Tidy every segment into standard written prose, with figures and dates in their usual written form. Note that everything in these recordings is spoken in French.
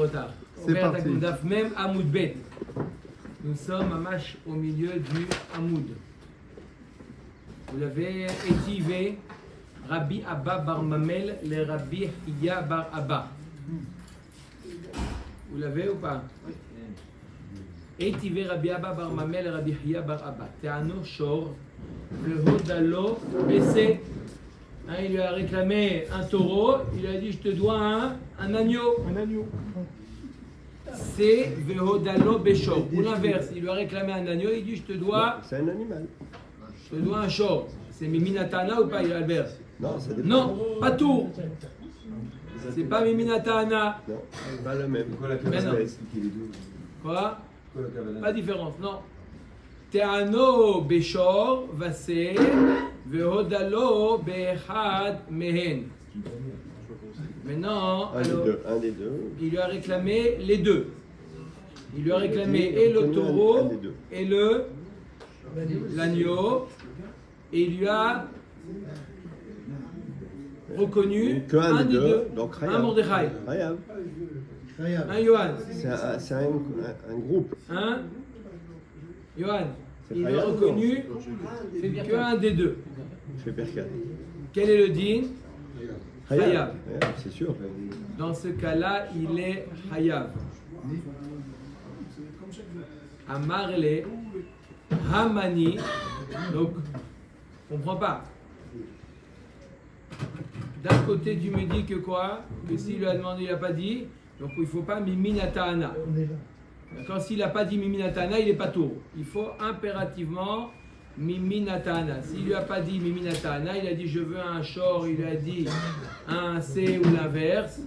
retard. C'est parti. Daf même Hamoud Bet. Nous sommes à Mash au milieu du Hamoud. Vous l'avez étivé Rabbi Abba bar Mamel, le Rabbi Hiya bar Abba. Vous l'avez ou pas? étivé Rabbi Abba bar Mamel, le Rabbi Hiya bar Abba. Te'ano shor, vehodalo bese. Il lui a réclamé un taureau, il lui a dit je te dois un agneau. Un agneau. C'est vehodalo beshor. Ou l'inverse, il lui a réclamé un agneau, il dit je te dois. C'est un animal. Je te dois un shor. C'est Miminatana ou pas, Albert? Non, ça dépend. Non, pas tout. C'est pas Miminatana. Non, pas le même. Mais non. Quoi? Pas de différence, non. Te'ano beshor vase vehodalo behad mehen. Maintenant, Un des deux. il lui a réclamé les deux. Il lui a réclamé et le taureau et l'agneau. Et il lui a reconnu un des deux. Donc, Donc, un Mordechai, un Yohan. C'est un groupe. Un Yohan. C'est Il pas a grave, reconnu qu'un des deux. C'est Berkat. Quel est le din? Hayav. C'est sûr. Dans ce cas-là, il est Hayav. Amarle, Hamani. Donc, on ne comprend pas. D'un côté, tu me dis que quoi? Que s'il lui a demandé, il n'a pas dit. Donc, il ne faut pas Miminatana. D'accord? S'il n'a pas dit Miminatana, il n'est pas tour. Il faut impérativement Miminatana. S'il ne lui a pas dit Miminatana, il a dit je veux un shor, il a dit un C ou l'inverse.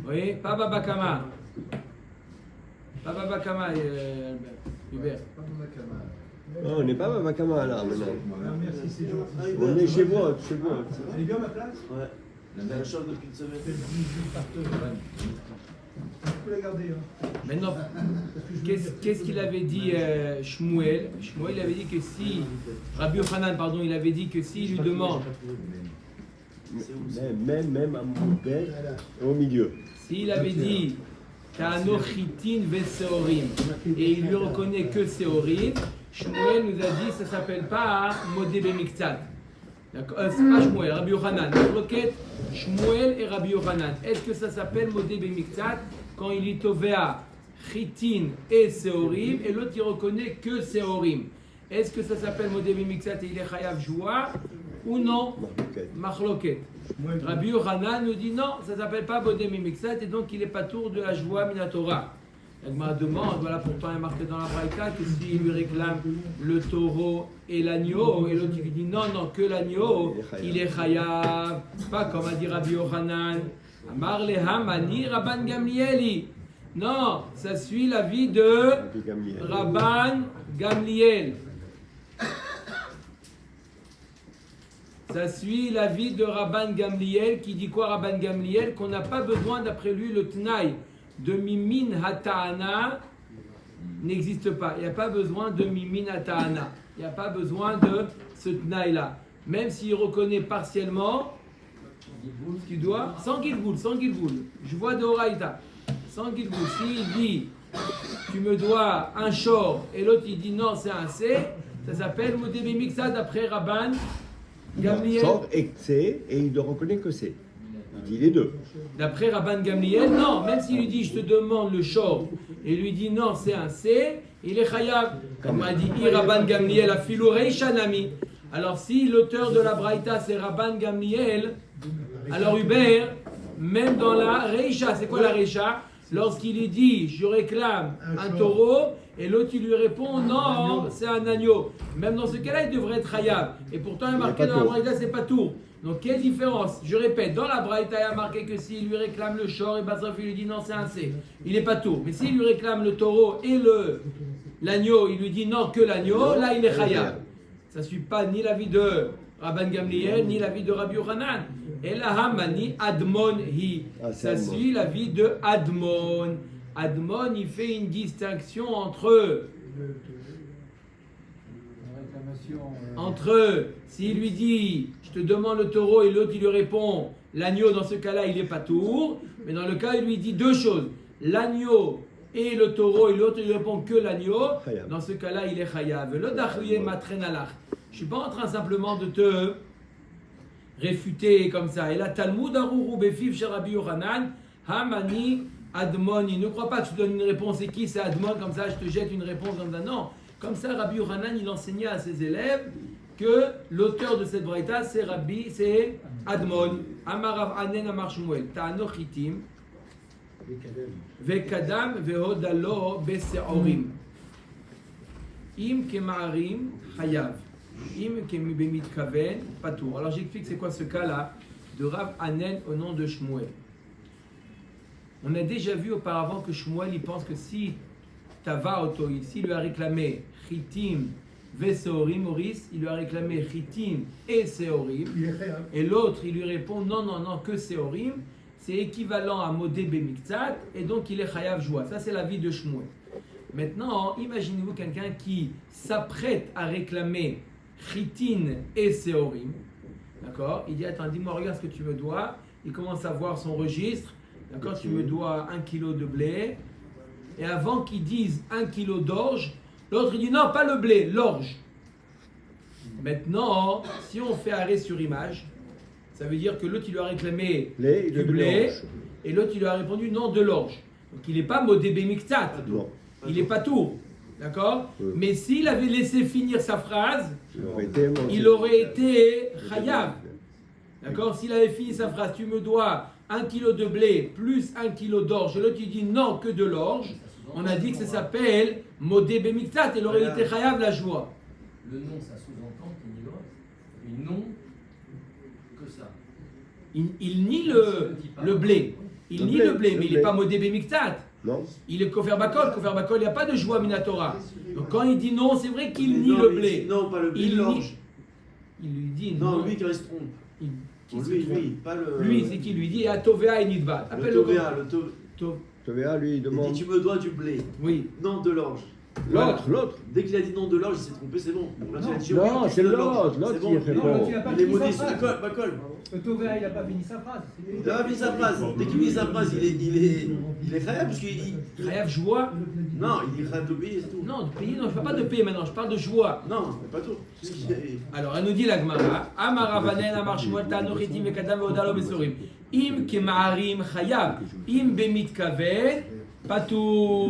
Oui? Pas Babakama. Pas Babakama, Hubert. Non, on n'est pas à Babakama là maintenant. Merci, c'est gentil. On est chez moi, Elle est bien ma place? Ouais. La même chose depuis une semaine. C'est 18 partenaires. Tu peux la garder. Hein. Maintenant, qu'est-ce qu'il avait dit Shmuel? Shmuel avait dit que si, Rabbi Yochanan, pardon, il avait dit que s'il lui demande, même à mon père, au milieu. s'il avait dit Ta'ano chitin veseorim, et il lui reconnaît que seorim, Shmuel nous a dit ça s'appelle pas modé bemiktsat. C'est pas Shmuel, Rabbi Yochanan. Loquette, Shmuel et Rabbi Yochanan. Est-ce que ça s'appelle modé bemiktsat quand il est ovea chitin et seorim et l'autre il reconnaît que seorim? Est-ce que ça s'appelle modé bemiktsat et il est chayav joua ou non? Machloket. Rabbi Yochanan nous dit non, ça s'appelle pas modé bemiktsat et donc il n'est pas tour de la joie minatora. La Gemara demande, voilà pourtant il est marqué dans la Braïta que s'il lui réclame le taureau et l'agneau, et l'autre lui dit non, que l'agneau, il est chayav. Pas comme a dit Rabbi Yochanan. Amar le Hamani Rabban Gamlieli. Non, ça suit l'avis de Rabban Gamliel. Ça suit l'avis de Rabban Gamliel qui dit quoi Rabban Gamliel? Qu'on n'a pas besoin d'après lui le Tnaï de Mimin Hata'ana n'existe pas. Il n'y a pas besoin de Mimin Hata'ana. Il n'y a pas besoin de ce Tnaï-là. Même s'il reconnaît partiellement ce qu'il doit, sans Gilgoul. Je vois de Horaïta. Sans Gilgoul. S'il dit tu me dois un shor et l'autre il dit non, c'est un C, ça s'appelle Modébé Mixa d'après Rabban Gamliel. Shor et C, et il ne reconnaît que C. Il dit les deux. D'après Rabban Gamliel, non, même s'il lui dit je te demande le shor et lui dit non, c'est un C, il est chayav. Comme a dit Rabban Gamliel à Filou Reishanami. Alors si l'auteur de la Braïta c'est Rabban Gamliel, alors Hubert, même dans la Reisha, c'est quoi la Reisha? Lorsqu'il lui dit je réclame un taureau et l'autre il lui répond non, c'est un agneau. Même dans ce cas-là, il devrait être chayav. Et pourtant, il est marqué dans la Braïta, c'est pas tour. Donc, quelle différence? Je répète, dans la Braïta, il y a marqué que s'il lui réclame le shor et Basraf, il lui dit non, c'est un C. Il n'est pas tour. Mais s'il lui réclame le taureau et l'agneau, il lui dit non, que l'agneau, là, il est chayav. Ça ne suit pas ni l'avis de Rabban Gamliel, ni l'avis de Rabbi Yochanan. Et la Hamani Admon hi. Ça suit l'avis de Admon. Admon, il fait une distinction entre s'il lui dit je te demande le taureau et l'autre il lui répond l'agneau, dans ce cas-là, il est pas tour. Mais dans le cas, il lui dit deux choses. L'agneau et le taureau, et l'autre, il répond que l'agneau. Chayav. Dans ce cas-là, il est chayav. Le dachouye matren alach. Je suis pas en train simplement de te réfuter comme ça. Et la Talmud aruru befiv shel Rabbi Yochanan, hamani admoni. Ne crois pas que je te donne une réponse. C'est qui? C'est Admon. Comme ça, je te jette une réponse comme ça. Non. Comme ça, Rabbi Yochanan, il enseignait à ses élèves que l'auteur de cette braïta, c'est Admon. Amar Rav Anen Amar Shmuel. Ta'ano chitim. Vekadam vehodalo beseorim. Im kemaarim chayav. Im kemibemitkaven patour. Alors j'explique c'est quoi ce cas-là de Rav Anen au nom de Shmuel. On a déjà vu auparavant que Shmuel il pense que si Tava Oto, s'il lui a réclamé Chitim ve Seorim Oris, il lui a réclamé Chitim et Seorim. Et l'autre il lui répond non, que Seorim. C'est équivalent à Modé Bemiktsat et donc il est Chayav Joua. Ça c'est la vie de Shmuel. Maintenant, imaginez-vous quelqu'un qui s'apprête à réclamer Chitin et Seorim. D'accord? Il dit attends, dis-moi, regarde ce que tu me dois. Il commence à voir son registre. D'accord? Tu me dois 1 kilo de blé. Et avant qu'il dise 1 kilo d'orge, l'autre il dit non, pas le blé, l'orge. Maintenant, si on fait arrêt sur image, ça veut dire que l'autre il lui a réclamé du blé et l'autre il lui a répondu non, de l'orge. Donc il n'est pas modé bemiktsat, il n'est pas tour. D'accord? Mais s'il avait laissé finir sa phrase, il aurait été chayav. D'accord? S'il avait fini sa phrase, tu me dois 1 kilo de blé plus 1 kilo d'orge, et l'autre il dit non, que de l'orge, on a dit que ça s'appelle modé bemiktsat, il aurait été chayav la joie. Le nom, ça sous-entend qu'il nie l'autre. Et non que ça. Il nie le blé. Il nie le blé, mais il n'est pas modé bemiktsat. Non. Il est kofer bakol. Kofer bakol, il n'y a pas de joie minatora. Donc quand il dit non, c'est vrai qu'il nie le blé. Non, pas le blé, Il l'orge. Il lui dit Non, non. lui qui se trompe. Qui se trompe Lui, pas le. Lui, c'est qui lui dit Atovea et Nidba. Le Appelle-le Tovea, comme- le Tovea. Tov- Tovea, lui, il Il demande. dit tu me dois du blé. Oui. Non, de l'orge. L'autre. Dès qu'il a dit non de l'orge, il s'est trompé, c'est bon. Là, tu as dit, Non, oui, c'est de l'autre c'est qui bon. répond. Non, tu n'as pas Il est fini maudit sa sur phrase. Bacol. Le Tovea, il n'a pas fini sa phrase. Il a fini sa phrase. Dès qu'il finit sa phrase, il est khayab parce qu'il. Chayav joie. Non, il est khayab de payer, c'est tout. Non, de payer, non, je ne parle pas de payer maintenant, je parle de joie. Non, mais pas tout. Parce qu'il est- Alors, elle nous dit la Gemara, Amar Ravanen, Amar Shmuel, Tano Chitim, Vekadam, Veodalo, Besorim. Im kemaarim chayav, im bemitkaven, patour.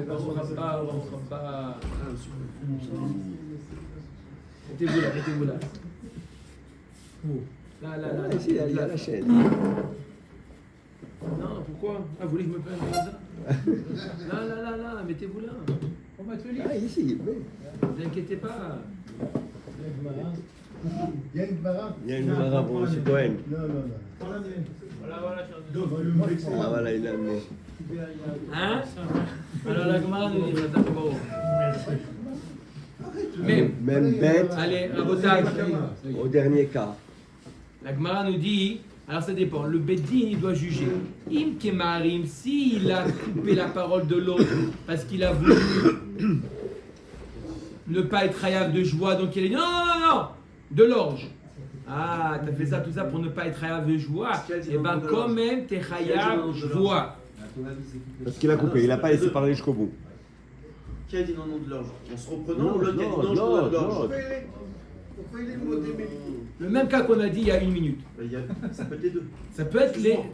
Baruch haba, Baruch haba. Mettez-vous là. Là. Ici, il y a la chaîne. Non, pourquoi? Ah, vous voulez que je me prenne comme ça? Là, mettez-vous là. On va te le lire. Ah, ici, oui. Ne vous inquiétez pas. Il y a une Gemara. Il y a une Gemara pour M. Cohen. Non. Ah, voilà, il a amené. Hein? Alors la Gemara nous dit, d'accord. Même bête Allez, Rabotai. au dernier cas. La Gemara nous dit, alors ça dépend, le Beddin il doit juger. Im kemarim, s'il a coupé la parole de l'autre parce qu'il a voulu ne pas être hayav de joie, donc il a dit non, de l'orge. Ah, t'as fait ça, tout ça pour ne pas être hayav de joie. Et ben quand même, t'es hayav joie. Parce qu'il a coupé, il n'a pas laissé parler jusqu'au bout. Qui a dit non, non de l'orge? En se reprenant ou l'autre qui a dit non, je te donne de l'orge? Pourquoi il est modé Le même cas qu'on a dit il y a 1 minute. Ça peut être les deux.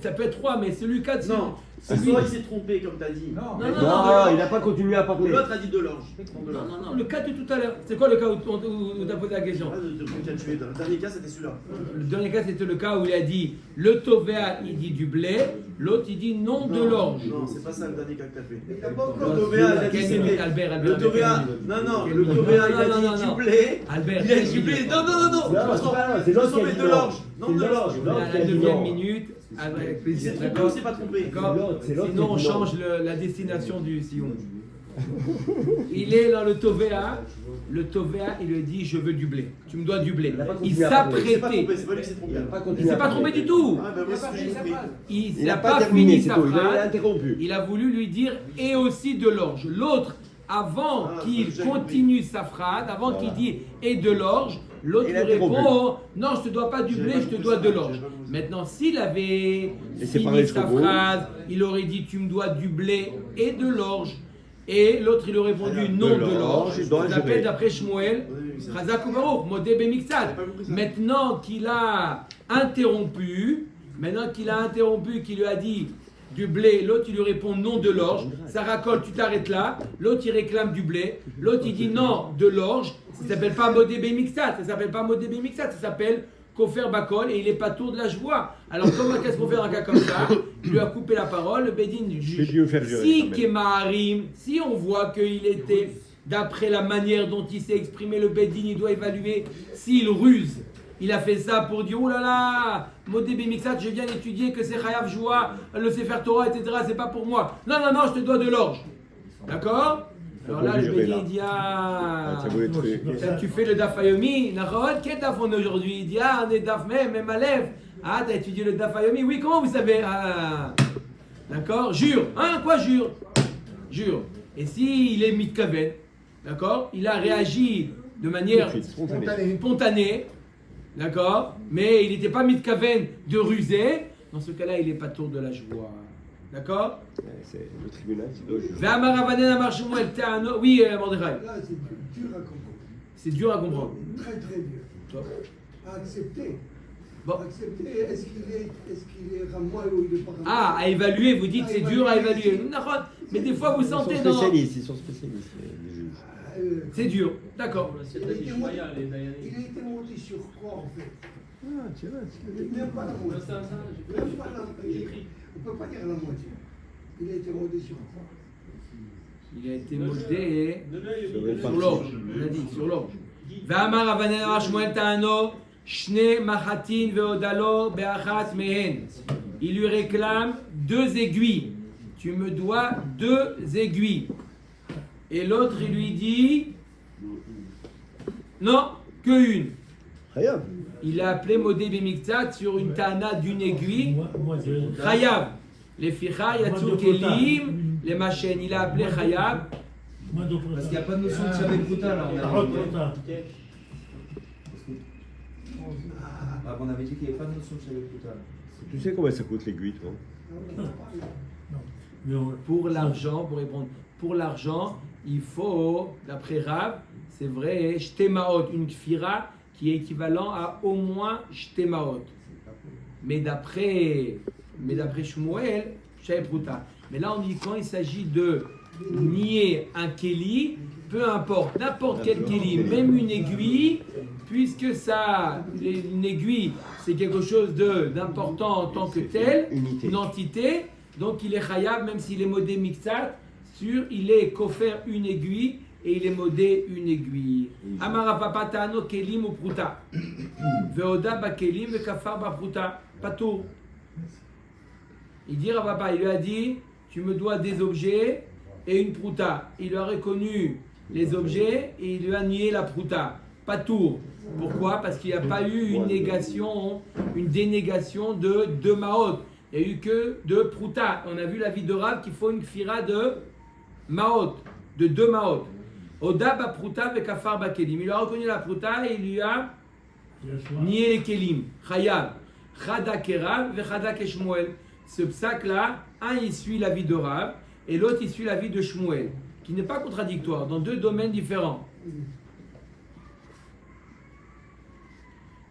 Ça peut être 3, mais celui 4, Non, soit il s'est trompé comme t'as dit. Non. Non, il n'a pas continué à parler. L'autre a dit de l'orge. Non, le cas de tout à l'heure. C'est quoi le cas où tu as posé la question? Ah, de qui a tué. Dans le dernier cas, c'était celui-là. Le dernier cas, c'était le cas où il a dit le Tovea, il dit du blé, l'autre, il dit non de l'orge. Non, c'est pas ça le dernier cas que t'as fait. Il n'a pas encore Le Tovea, il a dit Quelle minute, c'était. Albert, Le Tovea, non, le Tovea, il a dit du blé. Albert, Il a dit du blé. Non. c'est l'autre qui a dit de l'orge. Non, de l'orge. À la 9e minute, avec Il plaisir, s'est trompé ou d'accord? il s'est pas trompé? D'accord. C'est l'autre Sinon, on qui dit non. change la destination du sillon. Il est dans le Tovea. Le Tovea, il lui dit je veux du blé. Tu me dois du blé. pas Il continué à parler. Il s'est pas s'apprêtait. trompé, c'est pas lui qui s'est trompé. Il s'est pas trompé du tout. Ah, ben moi, Il n'a c'est pas ce que j'ai fini sa compris. phrase. Il n'a n'a pas pas terminé, fini c'est sa tout. Il a phrase. interrompu. Il a voulu lui dire et aussi de l'orge. L'autre, avant Ah, qu'il j'ai continue sa phrase, avant qu'il dise et de l'orge, L'autre Il lui a interrompu. répond non, je te dois pas du blé, je te dois de l'orge. Maintenant, s'il avait Et c'est fini pareil, sa je comprends. phrase, il aurait dit tu me dois du blé et de l'orge. Et l'autre, il aurait répondu non de l'orge. il doit Ça s'appelle jurer. d'après Shmuel, Chazak ou Baruch, Modé Bemixad. Maintenant qu'il a interrompu, qu'il lui a dit du blé, l'autre il lui répond non de l'orge, ça racole, tu t'arrêtes là, l'autre il réclame du blé, l'autre il dit non de l'orge, ça s'appelle pas Modé Bemixad, ça s'appelle Kofer Bakol et il est pas tour de la joie. Alors qu'est-ce qu'on fait dans un cas comme ça? Il lui a coupé la parole, le Bédine juge. mieux faire jurer, Si quand même. Kemaharim, si on voit qu'il était, d'après la manière dont il s'est exprimé, le Bédine, il doit évaluer s'il ruse. Il a fait ça pour dire, oh là là, Modé Bemixat, j'ai bien étudié que c'est Chayav Joua, le Sefer Torah, etc., c'est pas pour moi. Non, je te dois de l'orge. D'accord? Alors là, le Bédine dit, tu fais le Daf Hayomi, Nahod, quel Daf on est aujourd'hui? Il dit, on est Daf même à lèvres. T'as étudié le Daf Hayomi? Oui, comment vous savez? D'accord? Jure. Quoi jure? Jure. Et s'il est mitkaven, d'accord? Il a réagi de manière spontanée, d'accord? Mais il n'était pas mitkaven de ruser. Dans ce cas-là, il n'est pas tour de la joie. D'accord? C'est le tribunal qui doit juger. Oui, Mordechai. Là, c'est dur à comprendre. C'est dur à comprendre. Très, très dur. Toi. À accepter. Bon. Accepter, est-ce qu'il est ramois ou il est pas ramois? À évaluer, vous dites c'est dur à évaluer. Mais des fois, vous sentez dans. Ils sont spécialistes, les juges. C'est dur, d'accord. Il a été monté sur quoi en fait? Même pas la moitié. Même pas la moitié. On ne peut pas dire la moitié. Il a été monté sur quoi? Il a été modé Sur sur l'orge. On a dit sur l'orge. V'amar Avanen Amar Shmuel Ta'ano Shne Machatin Ve'odalo Be'achat Mehen. Il lui réclame 2 aiguilles. Tu me dois 2 aiguilles. Et l'autre, il lui dit non, que une. Chayav. Il a appelé Modé Bemiktsat sur une tana d'une aiguille. Chayav. Les ficha, Yatsou Kelim, les machines. Il a appelé Chayav. Parce qu'il n'y a pas de notion de Shabbat Kouta là. On avait dit qu'il n'y avait pas de notion de Shabbat Kouta. Tu sais combien ça coûte l'aiguille, toi? Pour l'argent, pour répondre, pour l'argent, il faut, d'après Rav, c'est vrai, Shtemaot, une kfira qui est équivalent à au moins Shtemaot. Mais d'après Shmuel, Shaepruta. Mais là, on dit quand il s'agit de nier un keli, peu importe, n'importe quel keli, même une aiguille, puisque ça, une aiguille, c'est quelque chose d'important en tant que tel, une entité, donc il est chayav, même s'il est modé mixat, il est kofer une aiguille, et il est modé une aiguille. Amara papa ta'ano kelim ou pruta. Veoda ba kelim ve kafar ba pruta. Patour. Il dit à papa, il lui a dit, tu me dois des objets et une pruta. Il lui a reconnu les objets et il lui a nié la pruta. Patour. Pourquoi? Parce qu'il n'y a pas eu une dénégation de 2 maot. Il n'y a eu que 2 pruta. On a vu la vie de Rav qu'il faut une kfira de maot, de 2 maot. Oda ba pruta ve kafar ba kelim. Il a reconnu la pruta et il lui a nié les kelim. Chayav. Chada kerav ve chada keshmuel. Ce psaque-là, un il suit la vie de Rav et l'autre il suit la vie de Shmuel, qui n'est pas contradictoire, dans 2 domaines différents.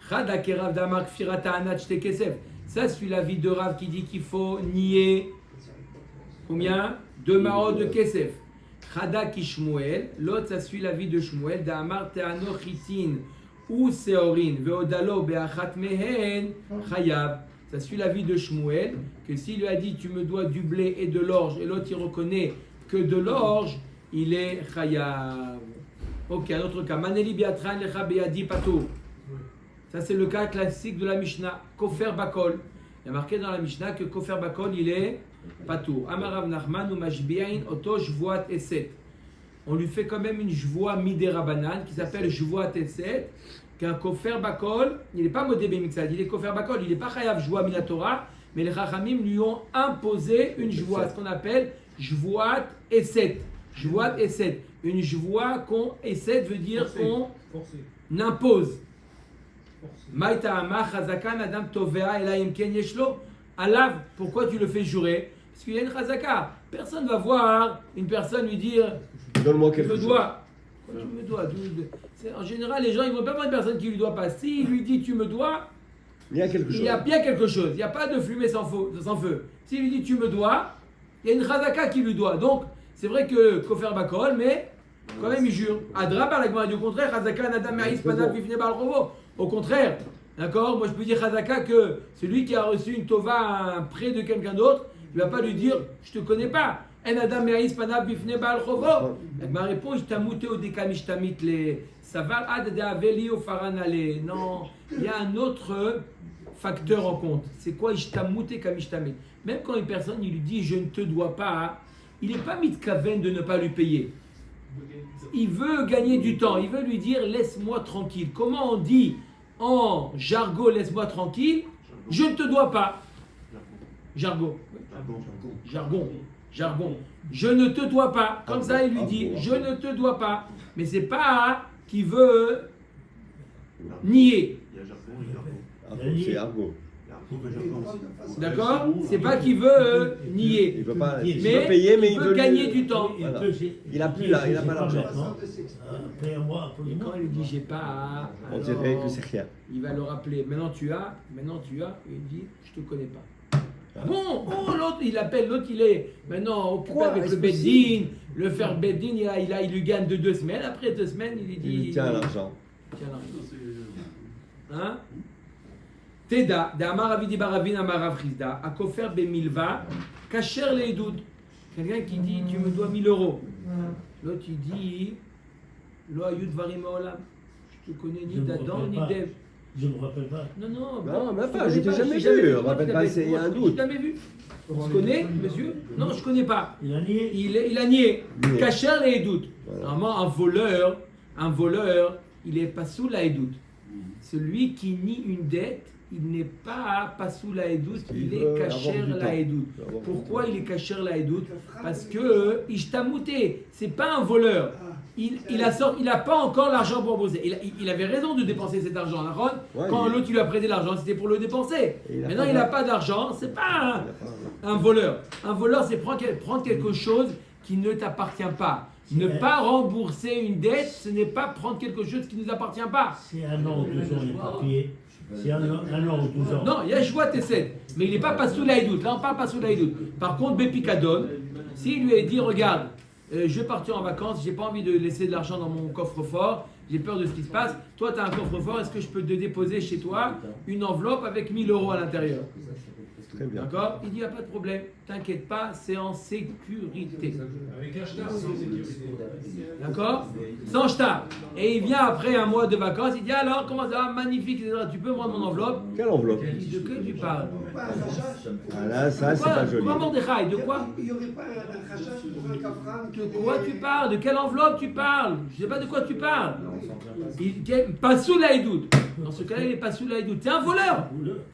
Chada kerav damar kfirata anat shte kesef. Ça suit la vie de Rav qui dit qu'il faut nier combien? 2 maot de kesef. Chada ki Shmuel, l'autre ça suit la vie de Shmuel, damar teano chitin ou seorin veodalo be'achat mehen chayav. Ça suit la vie de Shmuel, que s'il lui a dit tu me dois du blé et de l'orge, et l'autre il reconnaît que de l'orge, il est chayav. Ok, un autre cas. Maneli biatran lecha beyadi pato. Ça c'est le cas classique de la Mishnah. Kofer bakol. Il y a marqué dans la Mishnah que Kofer bakol il est pato. Amarav nachman ou mashbiain oto jvoat eset. On lui fait quand même une jvoa miderabanan qui s'appelle jvoat eset. Qu'un kofer bakol, il n'est pas modé bemixad, il est kofer bakol, il n'est pas chayav jvoa minatora, mais les chachamim lui ont imposé une jvoa, ce qu'on appelle jvoat eset. Jvoat eset. Une jvoa qu'on eset veut dire qu'on impose. Maïta Ama, Chazaka, Nadam Tovea, Ela Imken Yeshlo. Alav, pourquoi tu le fais jurer? Parce qu'il y a une Chazaka. Personne ne va voir une personne lui dire Donne-moi tu quelque me chose. dois. Quoi, tu me dois? En général, les gens ils ne vont pas voir une personne qui lui doit pas. S'il lui dit tu me dois, Il y a quelque il chose. y a bien quelque chose. Il n'y a pas de fumée sans feu. S'il lui dit tu me dois, il y a une Chazaka qui lui doit. Donc, c'est vrai que Kofer Bakol, mais quand même il jure. Adra par la Gemara dit au contraire, Chazaka Nadam Me'is Panav Bifnei Baal Chovo. Au contraire, d'accord? Moi je peux dire Chazaka que celui qui a reçu une Tova, un prêt de quelqu'un d'autre, il ne va pas lui dire je te connais pas. En Adam Me'is Panav Bifnei Baal Chovo. Ma réponse, je t'amouté au dékamishtamit les Saval Ad de Aveli au Faranale. Non, il y a un autre facteur en compte. C'est quoi Ishtamouté Kamishtamit? Même quand une personne il lui dit je ne te dois pas, il n'est pas mitkaven de ne pas lui payer. Il veut gagner du temps, il veut lui dire laisse-moi tranquille. Comment on dit en jargon laisse-moi tranquille? Je ne te dois pas. Jargon. Jargon. Je ne te dois pas. Comme ça il lui dit je ne te dois pas. Mais c'est pas qu'il veut nier. C'est argot. D'accord? C'est pas qu'il veut nier. Il veut pas. Il Mais veut payer, mais il veut gagner du temps. Voilà. Il a plus là, il a pas l'argent. Après un mois, Et quand il lui dit j'ai pas, On alors, dirait que c'est rien. il va le rappeler. Maintenant tu as. Et il dit je te connais pas. Ah bon, oh l'autre il appelle, l'autre il est maintenant occupé Quoi, avec est-ce le que beddin, le faire beddin, il lui gagne de 2 semaines. Après 2 semaines il lui dit Il lui tient l'argent. Tiens l'argent. Hein? Teda, de Amar Avidi Baravin Amar Rav Chizda, à Kofer Bemilva, Kacher Leidoud. Quelqu'un qui dit tu me dois 1000 euros. L'autre il dit Lo Ayud Varim Olam. Je te connais ni d'Adam ni d'Ève. Je ne me rappelle pas. Non, même pas, je je t'ai t'ai jamais je t'ai vu. Comment Rappelle tu pas, t'appelles? c'est un Je doute. t'ai jamais vu. On se connaît, monsieur? Non, je ne connais pas. Il a nié. Il a nié. Nié. Kacher les doutes. Voilà. Normalement, un voleur, il n'est pas sous la doute. Celui qui nie une dette, il n'est pas sous la doute, il Il est veut cacher avoir du la temps. doute. Il veut avoir Pourquoi du il est cacher la doute? Parce que Ishtamouté, c'est pas un voleur. Il a pas encore l'argent pour bosser. Il avait raison de dépenser cet argent. Aaron, Ouais, quand il- l'autre lui a prêté l'argent, c'était pour le dépenser. Et il a Maintenant, pas il n'a d'argent. pas d'argent. C'est pas Il a pas- un voleur. Un voleur, c'est prendre quelque chose qui ne t'appartient pas. Ne pas rembourser une dette, ce n'est pas prendre quelque chose qui ne nous appartient pas. C'est 1 an ou 2 ans, il n'est pas payé. C'est un an ou 12 ans. Non, il y a Joua Tesset, mais il n'est pas sous l'aïdout. Là, on parle pas sous l'aïdout. Par contre, Bepikadon, s'il lui a dit, regarde, je vais partir en vacances, j'ai pas envie de laisser de l'argent dans mon coffre-fort, j'ai peur de ce qui se passe. Toi, tu as un coffre-fort, est-ce que je peux te déposer chez toi une enveloppe avec 1000 euros à l'intérieur? Très bien. D'accord? Il dit, il n'y a pas de problème, t'inquiète pas, c'est en sécurité. Avec un shtar, sans sécurité. D'accord? Sans shtar. Et il vient après un mois de vacances, il dit, alors, comment ça va? Magnifique, etc. Tu peux me rendre mon enveloppe? Quelle enveloppe? Il dit, de quoi tu parles? Ah là, ça, c'est pas joli. Quoi, Mordechai? De quoi? Il n'y aurait pas un rachat pour un kafran. De quoi tu parles? De quelle enveloppe tu parles? Je ne sais pas de quoi tu parles. Pas sous l'aïdout. Dans ce cas-là, il n'est pas sous l'aïdout. T'es un voleur.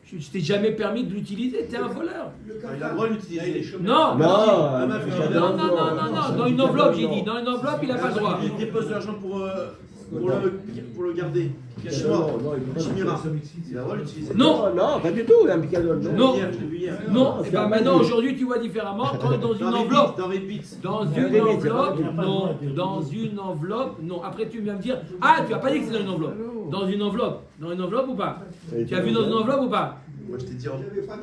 Je ne t'ai jamais permis de l'utiliser. T'es un voleur. Il a le droit d'utiliser. Non. Non, Non. Dans une enveloppe, j'ai dit. Dans une enveloppe, il n'a pas le droit. Il dépose de l'argent pour le garder. Cache-moi. Chimira. Il a le droit d'utiliser. Non. Non, pas du tout, un picadol. Non. Hier, je l'ai vu hier. Non. Et ben maintenant, aujourd'hui, tu vois différemment. Quand dans une enveloppe. Dans Repeat. Dans Dans une les enveloppe, bêtes, non. Dans une enveloppe, non. Après, tu viens me dire, ah, tu n'as pas dit que c'est dans une enveloppe. Dans une enveloppe. Dans une enveloppe ou pas? Tu as vu dans une enveloppe ou pas? Moi, je t'ai dit en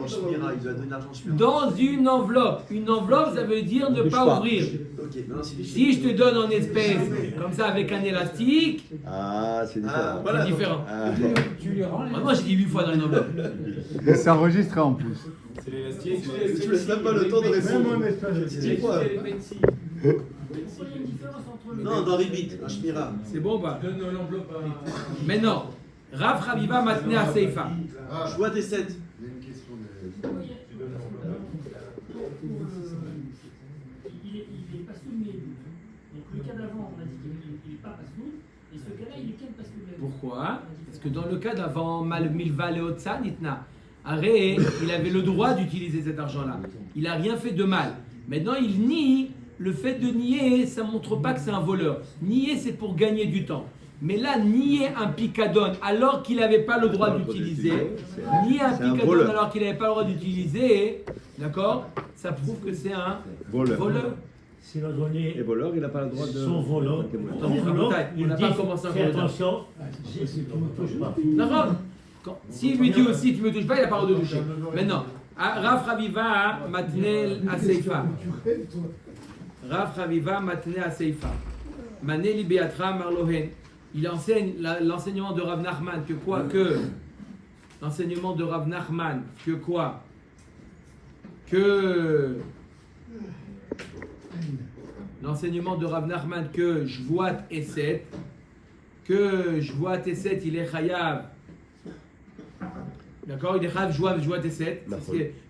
Chimira, il doit donner l'argent en Chimira. Dans une enveloppe. Une enveloppe, ça veut dire ne touche pas pas. ouvrir. Ok, maintenant c'est Si je te donne en espèces, comme ça, avec un élastique, Ah, c'est différent. Ah, voilà. c'est différent. Ah. Tu lui rends Moi, j'ai dit 8 fois dans une enveloppe. Et c'est enregistré en plus. C'est l'élastique. Tu me laisses même pas le temps de répondre. Dis quoi Non, dans Repeat, en Chimira. C'est bon ou pas? Donne l'enveloppe à. Maintenant, Rav Chaviva maintenait à Seifa. Je vois tes 7. Il est pas sous le Médout. Donc le cas d'avant, on a dit qu'il n'est pas pas sous. Et ce cas-là, il est quel pas sous le Médout? Pourquoi? Parce que dans le cas d'avant, Mal Milva Leotsa Nitna, Aré, il avait le droit d'utiliser cet argent-là. Il n'a rien fait de mal. Maintenant, il nie. Le fait de nier, ça ne montre pas que c'est un voleur. Nier, c'est pour gagner du temps. Mais là, nier un picadon alors qu'il n'avait pas le droit d'utiliser, nier un picadon voleur. alors qu'il n'avait pas le droit d'utiliser, d'accord, ça prouve que c'est un voleur. S'il a donné Et voleur, il n'a pas le droit de. son volant, Attendez, Rabotai, on il n'a dit pas commencé fais encore. attention, tu ne me touches pas. D'accord. S'il lui dit aussi tu me touches pas, il n'a pas le droit de toucher. Maintenant, Rav Raviva Matnel Aseifa. Rav Raviva Matnel Aseifa. Maneli Beatra Marlohen. Il enseigne l'enseignement de Rav Nachman que quoi que l'enseignement de Rav Nachman que quoi que l'enseignement de Rav Nachman que Jvoat Eset que Jvoat Eset il est chayav. D'accord, il est chayav Jvoat Eset,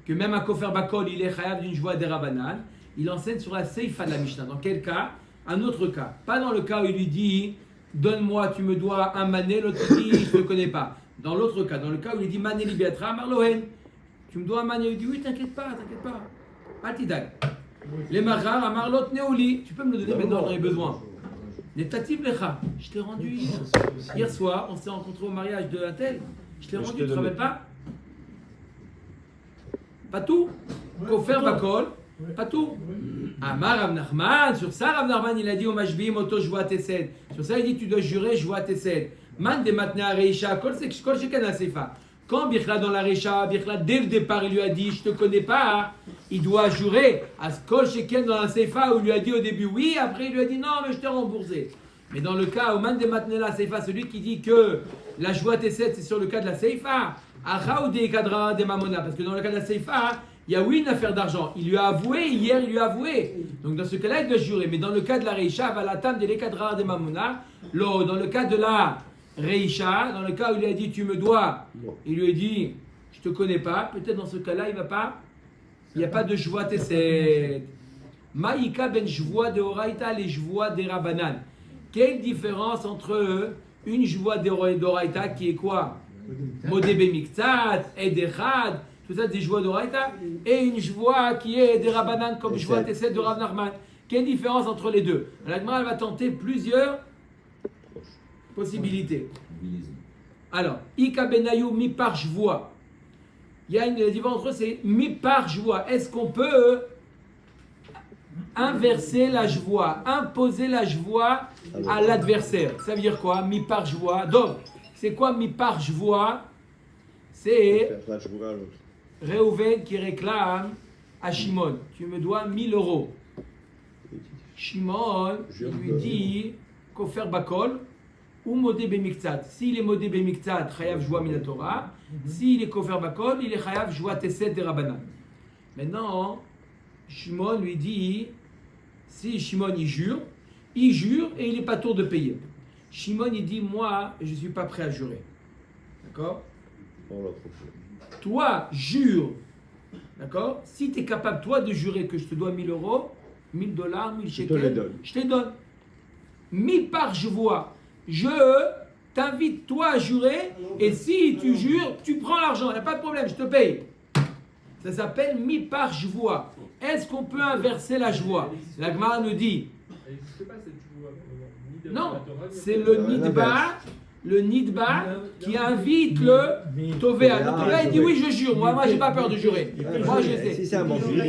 que même un kofer bakol il est chayav d'une joie des Rabbanan. Il enseigne sur la seifa de la Mishnah. Dans quel cas? Un autre cas. Pas dans le cas où il lui dit donne-moi, tu me dois un mané, l'autre dit je ne te connais pas. Dans l'autre cas, dans le cas où il lui dit mané libiatra marlohen, tu me dois un mané, il dit oui, t'inquiète pas. Altidag. Les marar à marlot neoli, tu peux me le donner maintenant, j'en ai besoin. Les tativ lecha, je t'ai rendu hier. Hier soir, on s'est rencontrés au mariage de Atel. Je t'ai rendu, tu ne te rappelles pas? Pas tout. Kofer bakol. Pas tout. Amar Rav Nachman, sur ça Rav Nachman il a dit au Mashbim Oto Jvoat Esed. Sur ça il dit tu dois jurer Jvoat Esed. Man de Matna Reisha, Kol Sheken Sefa. Quand Bichla dans la Reisha, Bichla dès le départ il lui a dit je te connais pas, il doit jurer à Kol Sheken dans la Sefa où il lui a dit au début oui, après il lui a dit non mais je t'ai remboursé. Mais dans le cas où Man de Matna la Sefa, celui qui dit que la Jvoat Esed c'est sur le cas de la Sefa, Acha ou de Kadra de Mamona, parce que dans le cas de la Sefa, il y a oui une affaire d'argent. Il lui a avoué, hier il lui a avoué. Donc dans ce cas-là, il doit jurer. Mais dans le cas de la Reisha, Valatam de l'Ekadra de Mamona, dans le cas de la Reisha, dans le cas où il lui a dit tu me dois, il lui a dit je te connais pas, peut-être dans ce cas-là, il va pas. Il n'y a pas de Jvoat Esed. Maïka ben Jvoat de Oraita, les Jvoat de Rabbanan. Quelle différence entre une Jvoat de Oraita qui est quoi? Modé Bemiktsat, Edechad. Tout ça, des joies d'Oraïta, et une joie qui est des Rabbanan comme joie Tesset de Rav Nachman. Quelle différence entre les deux? La Gemara va tenter plusieurs possibilités. Alors, Ika Benayu mi par joie. Il y a une différence entre eux, c'est mi par joie. Est-ce qu'on peut inverser la joie, imposer la joie à l'adversaire? Ça veut dire quoi? Mi par joie. Donc, c'est quoi mi par joie? C'est Réhouven qui réclame à Shimon, tu me dois 1000 euros. Shimon, il lui dit, Kofer Bakol ou Modé Bemiktsat. S'il est Modé Bemiktsat, Chayav Joua Minatora. S'il est Kofer Bakol, il est Chayav Joua Tesset de Rabbanan. Maintenant, Shimon lui dit, si Shimon il jure et il n'est pas tour de payer. Shimon il dit, moi, je ne suis pas prêt à jurer. D'accord? Toi, jure, d'accord? Si tu es capable, toi, de jurer que je te dois 1000 euros, 1000 dollars, 1000 shekels, je te donne. Mi par je vois. Je t'invite, toi, à jurer, et si tu jures, tu prends l'argent, il n'y a pas de problème, je te paye. Ça s'appelle mi par je vois. Est-ce qu'on peut inverser la joie? La Gemara nous dit. Non, c'est le nidba. Le nidba qui invite le Tovea. Le Tovea il dit oui je jure, moi j'ai pas peur de jurer. Moi je sais. Si c'est un mensonge.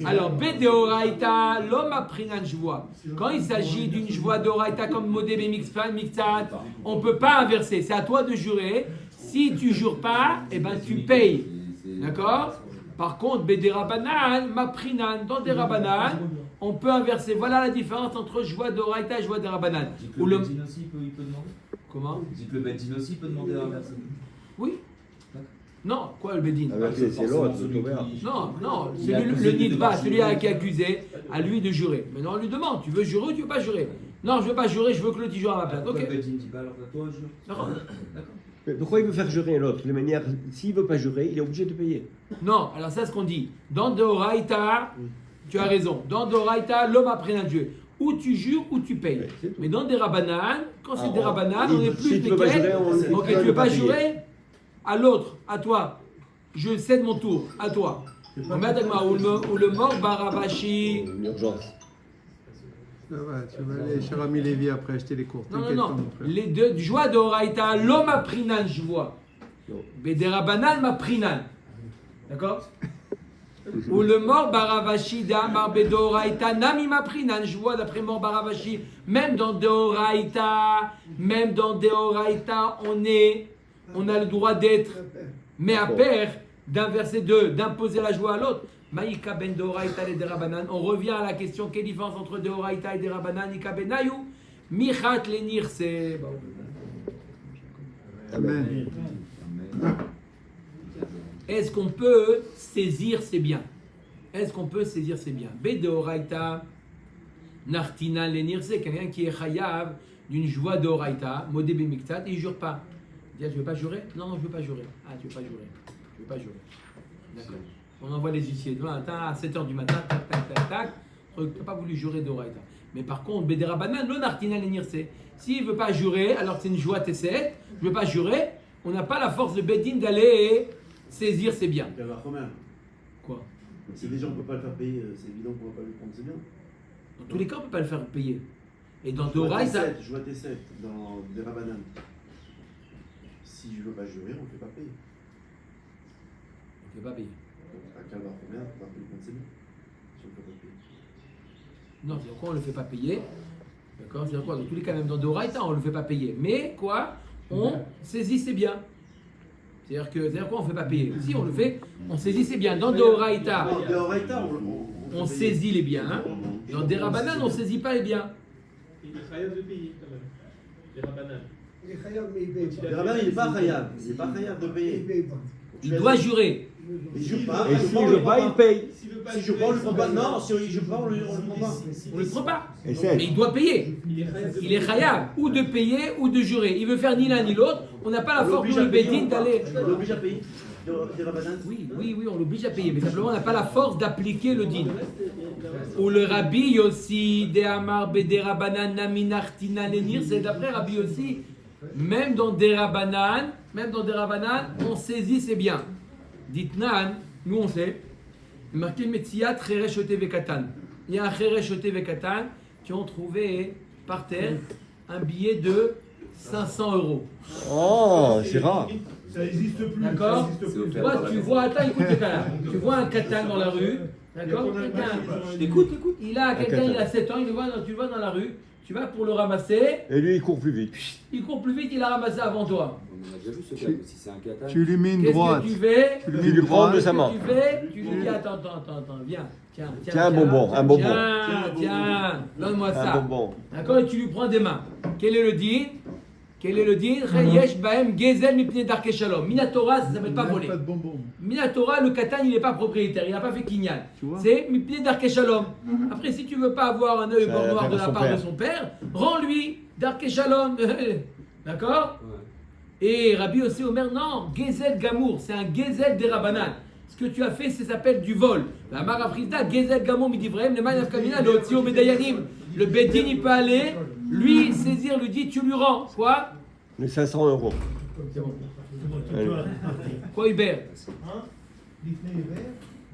Alors Bedeoraita, l'homme a pris une joie. Quand il s'agit d'une joie d'oraita comme Modé Bemiktsat, on peut pas inverser. C'est à toi de jurer. Si tu jures pas, eh ben tu payes. D'accord? Par contre, Bede Rabbanan, Maprinan, dans des Rabbanan, on peut inverser. Voilà la différence entre joie d'oraita et joie des Rabbanan. Ou le Bedin aussi il peut demander. Comment? Dites le Bedin aussi peut demander à inverser. Oui. Non, quoi le Bedin? C'est l'autre, le Tovea. Non, c'est le nidba, celui qui est accusé, à lui de jurer. Maintenant on lui demande, tu veux jurer ou tu veux pas jurer? Non, je veux pas jurer, je veux que l'autre jure à ma place. Ok. Le Bedin dit pas alors toi jure. D'accord. Mais pourquoi il veut faire jurer l'autre? De manière, s'il veut pas jurer, il est obligé de payer. Non, alors ça c'est ce qu'on dit. Dans Doraita, tu as raison. Dans Doraita, l'homme a pris un Dieu. Ou tu jures ou tu payes. Mais dans des Rabbanan, quand c'est des Rabbanan, on est plus si tu veux pas jurer, ok, tu veux pas jurer? À l'autre, à toi. Je cède mon tour, à toi. Ou le mort Barabashi. Une urgence. Ça va, tu vas aller chez Rami Lévy après acheter les cours. Non, non, T'inquiète non. pas, mon frère. Les deux, joie d'Oraïta, l'homme a prinan, je vois. Bederabanan ma prinan. D'accord? Ou le mort Baravashi d'Amar Bedoraïta, Nami ma prinan, je vois d'après mort Baravashi. Même dans Deoraïta, on a le droit d'être, mais à pair, d'inverser deux, d'imposer la joie à l'autre. Maïka ben Deoraïta et Derabanan. On revient à la question, quelle différence entre Deoraïta et Derabanan? Ika benayu, Michat lenir, c'est. Amen. Est-ce qu'on peut saisir ses biens? Est-ce qu'on peut saisir ses biens? Bedeoraïta, Nartina lenir, c'est quelqu'un qui est chayav d'une joie d'Oraïta, modé bemiktat, et il ne jure pas. Il dit, tu ne veux pas jurer? Non, non, je ne veux pas jurer. Ah, tu ne veux pas jurer. Je ne veux pas jurer. D'accord. On envoie les huissiers demain matin à 7h du matin, tac, tac, tac, tac. Tu n'as pas voulu jurer d'Oraïta. Mais par contre, Bederabanan, le Nartina lenir, c'est. S'il ne veut pas jurer, alors que c'est une joie T7, je ne veux pas jurer, on n'a pas la force de Bedin d'aller saisir ses biens. Il y a Romain. Quoi? Si déjà on ne peut pas le faire payer, c'est évident qu'on ne va pas lui prendre ses biens. Dans tous les cas, on ne peut pas le faire payer. Et dans Je vois Doraïta. je vois T7 dans des Rabanan. Si je ne veux pas jurer, on ne fait pas payer. On ne fait pas payer. Donc, à Calva Romain, on va pas lui prendre ses biens. Si on ne peut pas payer. Non, c'est quoi on ne le fait pas payer? D'accord? C'est-à-dire quoi? Dans tous les cas, même dans Doraïta, on ne le fait pas payer. Mais quoi? On saisit ses biens. C'est-à-dire quoi? On ne fait pas payer. Si on le fait, on saisit ses biens. Dans Doraïta, Non, Deoraïta, on saisit les biens. Hein. Dans des Rabanan, on ne saisit pas les biens. Il est chayav de payer quand même. Les rabanan. Il est chayav, mais il paye pas. Le rabbin, il n'est pas khayab. Il n'est pas khayab de Il payer. paye pas. Il doit jurer. Il jure pas. Et s'il ne veut pas, il paye. S'il veut pas Si je prends, on le prend pas. Non, si il jure pas, on le prend pas. On ne le prend pas. Et c'est. Mais il doit payer. Il est chayav de Il est chayav ou de payer ou de jurer. Il veut faire ni l'un ni l'autre. On n'a pas la force de le Bedin d'aller. On l'oblige à payer. Des Rabanan. Oui, on l'oblige à payer. Mais simplement, on n'a pas la force d'appliquer le din. Ou le Rabbi Yossi, de Amar Bede Rabanan, Naminartina Lenir, c'est d'après Rabbi Yossi, même dans des Rabanan, on saisit ses biens. Dites Nan, nous on sait, marqué Metsiat Cheresh Vekatan. Il y a un Cheresh Vekatan qui ont trouvé par terre un billet de 500 €. Oh, c'est rare. Ça n'existe plus. D'accord? Tu vois, attends, écoute le cas là. Tu vois un katan dans la rue. D'accord? Écoute. Il a quelqu'un, il a 7 ans, tu le vois dans la rue. Tu vas pour le ramasser. Et lui, il court plus vite. Il court plus vite, il a ramassé avant toi. On a déjà vu ce cas, si c'est un kata. Tu lui mets une Qu'est-ce droite. que tu fais? Tu lui prends de sa main. Tu lui dis attends, viens. Tiens, un bonbon, un bonbon. Tiens, donne-moi Un ça. bonbon. D'accord? Et tu lui prends des mains. Quel est le din? Yesh bahem gezel mipnei darkei shalom. Minatora, ça ne s'appelle pas voler. Pas de bonbons. Minatora, le katan, il n'est pas propriétaire, il n'a pas fait kinyan. Tu vois? C'est mipnei darkei shalom. Après, si tu ne veux pas avoir un œil Ça bord va noir faire de la son part père. de son père, rends-lui darkei shalom. D'accord? Ouais. Et Rabbi aussi Omer, non, gezel gamour, c'est un gezel des Rabanan. Ce que tu as fait, ça s'appelle du vol. La marafrizda, gezel gamour midivrem, le manaf kamina, le otsio medayanim. Le bedin, il peut aller, lui saisir, lui dit, tu lui rends. Quoi? Les 500 €. C'est bon. Allez. Quoi, Hubert? Hein? L'ifné est vert,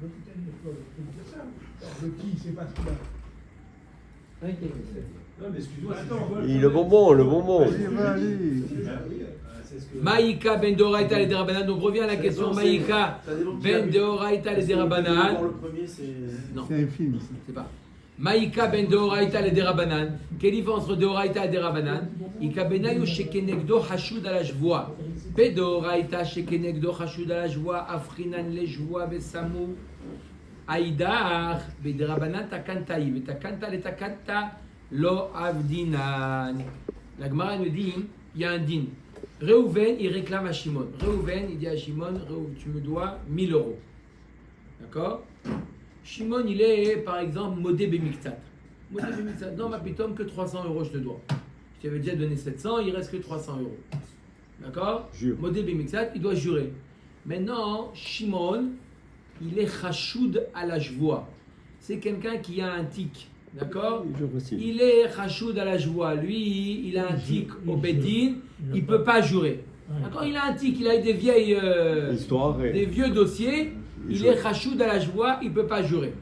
le putain de l'école. C'est ça. Le qui, c'est pas ce qu'il a. Non, mais excuse-moi, Et le bonbon. Allez, va, allez. Maïka ben Doraïta les Derabanan. Donc revient à la question Maïka ben Doraïta les Derabanan. Le premier, c'est. Non, C'est un film. ça. c'est pas. Maïka ben Doraïta les Derabanan. Quelle différence entre Doraïta et Derabanan? Ika benayu shekenegdo hashud à la joie. Bedoraïta shekenegdo hashud à la joie. Afrinan les joies besamou. Aïdar bederabanan takantaï. Betakanta le takanta lo avdinan. La Gemara nous dit il y a un din. Reuven, il réclame à Shimon. Reuven, il dit à Shimon, tu me dois 1000 €. D'accord? Shimon, il est, par exemple, modé bemiktat. Modé bemiktat. Non, ma pitom, que 300 € je te dois. Je t'avais déjà donné 700, il reste que 300 €. D'accord? Jure. Modé bemiktat, il doit jurer. Maintenant, Shimon, il est chachoud à la joie. C'est quelqu'un qui a un tic. D'accord? Je aussi. Il est chachoud à la joie. Lui, il a un tic au Bedin, il ne peut pas jurer. D'accord? Il a un tic, il a des vieilles Histoire. des vieux dossiers. Il est chachoud à la joie, il ne peut pas jurer.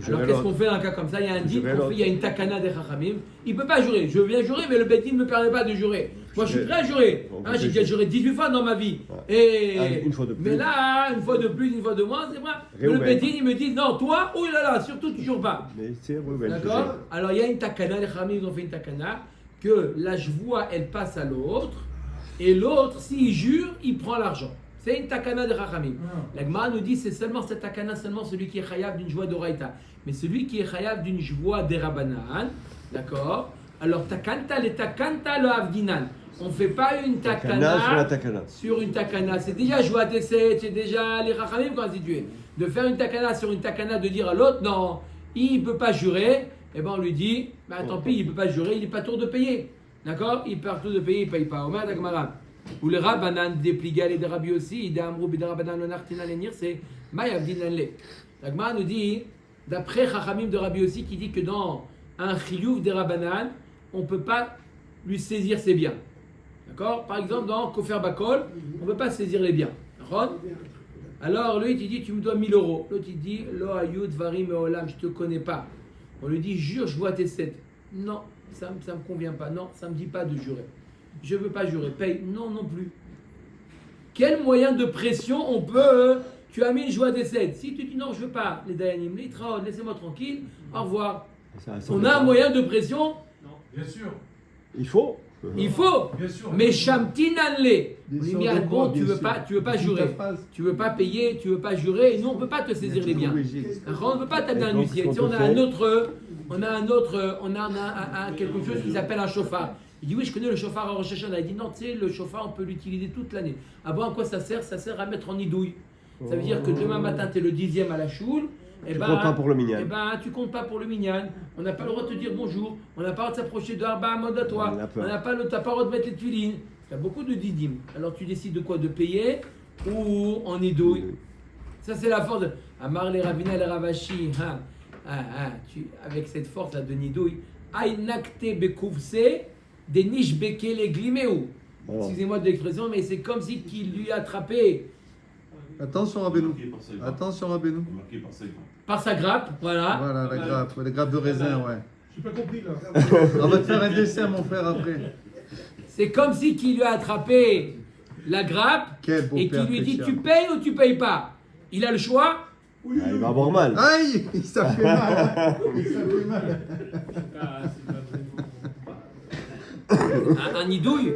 Alors qu'est-ce qu'on fait dans un cas comme ça? Il y a un dit, il y a une takana des chachamim. Il ne peut pas jurer. Je viens jurer, mais le Beit Din ne me permet pas de jurer. Moi, je suis prêt à jurer. Hein, j'ai déjà juré 18 fois dans ma vie. Et... Une fois de plus. Mais là, une fois de plus, une fois de moins, c'est vrai. Mais le Beit Din, il me dit non, toi, oh là là, surtout tu jures pas. Mais c'est Reuven. D'accord? Alors il y a une takana, les chachamim ils ont fait une takana, que la jvoua elle passe à l'autre, et l'autre, s'il jure, il prend l'argent. C'est une takana de Rachamim. La Gemara nous dit c'est seulement cette takana, seulement celui qui est chayav d'une joie d'oraita. Mais celui qui est chayav d'une joie des Rabbanan, d'accord? Alors takanta le takanta le avdinan. On ne fait pas une takana sur la takana. Sur une takana. C'est déjà joie d'essai, c'est déjà les Rachamim constitués. De faire une takana sur une takana, de dire à l'autre non, il ne peut pas jurer, et ben on lui dit, bah, tant pis, il ne peut pas jurer, il n'est pas tour de payer. D'accord? Il part tour de payer, il ne paye pas. Omer d'Agmara. Ou le Rabbanan dépligal et des Rabbi aussi, des Amrou et des Rabbanan le Nartina Lenir, c'est Mayavdin Le. L'Agmara nous dit, d'après Chachamim de Rabbi aussi, qui dit que dans un chiyuv des Rabbanan, on ne peut pas lui saisir ses biens. D'accord? Par exemple, dans Kofer Bakol, on ne peut pas saisir les biens. D'accord? Alors lui, il dit, tu me dois 1000 euros. L'autre, il dit, Lo Ayud Varim Eolam, je ne te connais pas. On lui dit, jure, je vois tes 7. Non, ça ne me convient pas. Non, ça ne me dit pas de jurer. Je ne veux pas jurer. Paye. Non, non plus. Quel moyen de pression on peut... Tu as mis une joie des 7. Si tu dis non, je ne veux pas, les Dayanim, les Traod, laissez-moi tranquille, au revoir. On a un moyen de pression? Non, bien sûr. Il faut. Il faut. Bien sûr. Mais Shamtinanle. On lui dit, ah, bon, tu veux pas jurer. Tu veux pas payer, tu veux pas jurer. Et nous, on ne peut pas te saisir les biens. On ne peut pas t'amener un huissier. On a quelque chose qui s'appelle un chauffard. Il dit oui, je connais le chauffard à Rosh Hashanah. Il dit non, tu sais, le chauffard, on peut l'utiliser toute l'année. Ah bon, à quoi ça sert? Ça sert à mettre en nidouille. Ça veut dire que demain matin, tu es le 10e à la choule. Tu comptes pas pour le minyan. Eh ben, tu comptes pas pour le minyan. On n'a pas le droit de te dire bonjour. On n'a pas le droit de s'approcher de Arba Amod à toi. On n'a pas le droit de mettre les tuilines. Il y a beaucoup de didim. Alors tu décides de quoi? De payer ou en nidouille. Ça, c'est la force de Amar les Ravina les Ravashi. Avec cette force-là de nidouille. Aïnakte bekouvse. Des niches béquées les gliméou. Excusez-moi de l'expression, mais c'est comme si qu'il lui a attrapé. Attention Rabbeinu. Attention Rabbeinu. Par sa grappe, voilà. Voilà la grappe de raisin, ouais. Je n'ai pas compris là. On va te faire un dessert, mon frère, après. C'est comme si qu'il lui a attrapé la grappe et qu'il lui dit tu payes ou tu payes pas. Il a le choix. Il va avoir mal. Aïe, ça fait mal. Ça fait mal. Ah, c'est pas vrai. Un nidouille.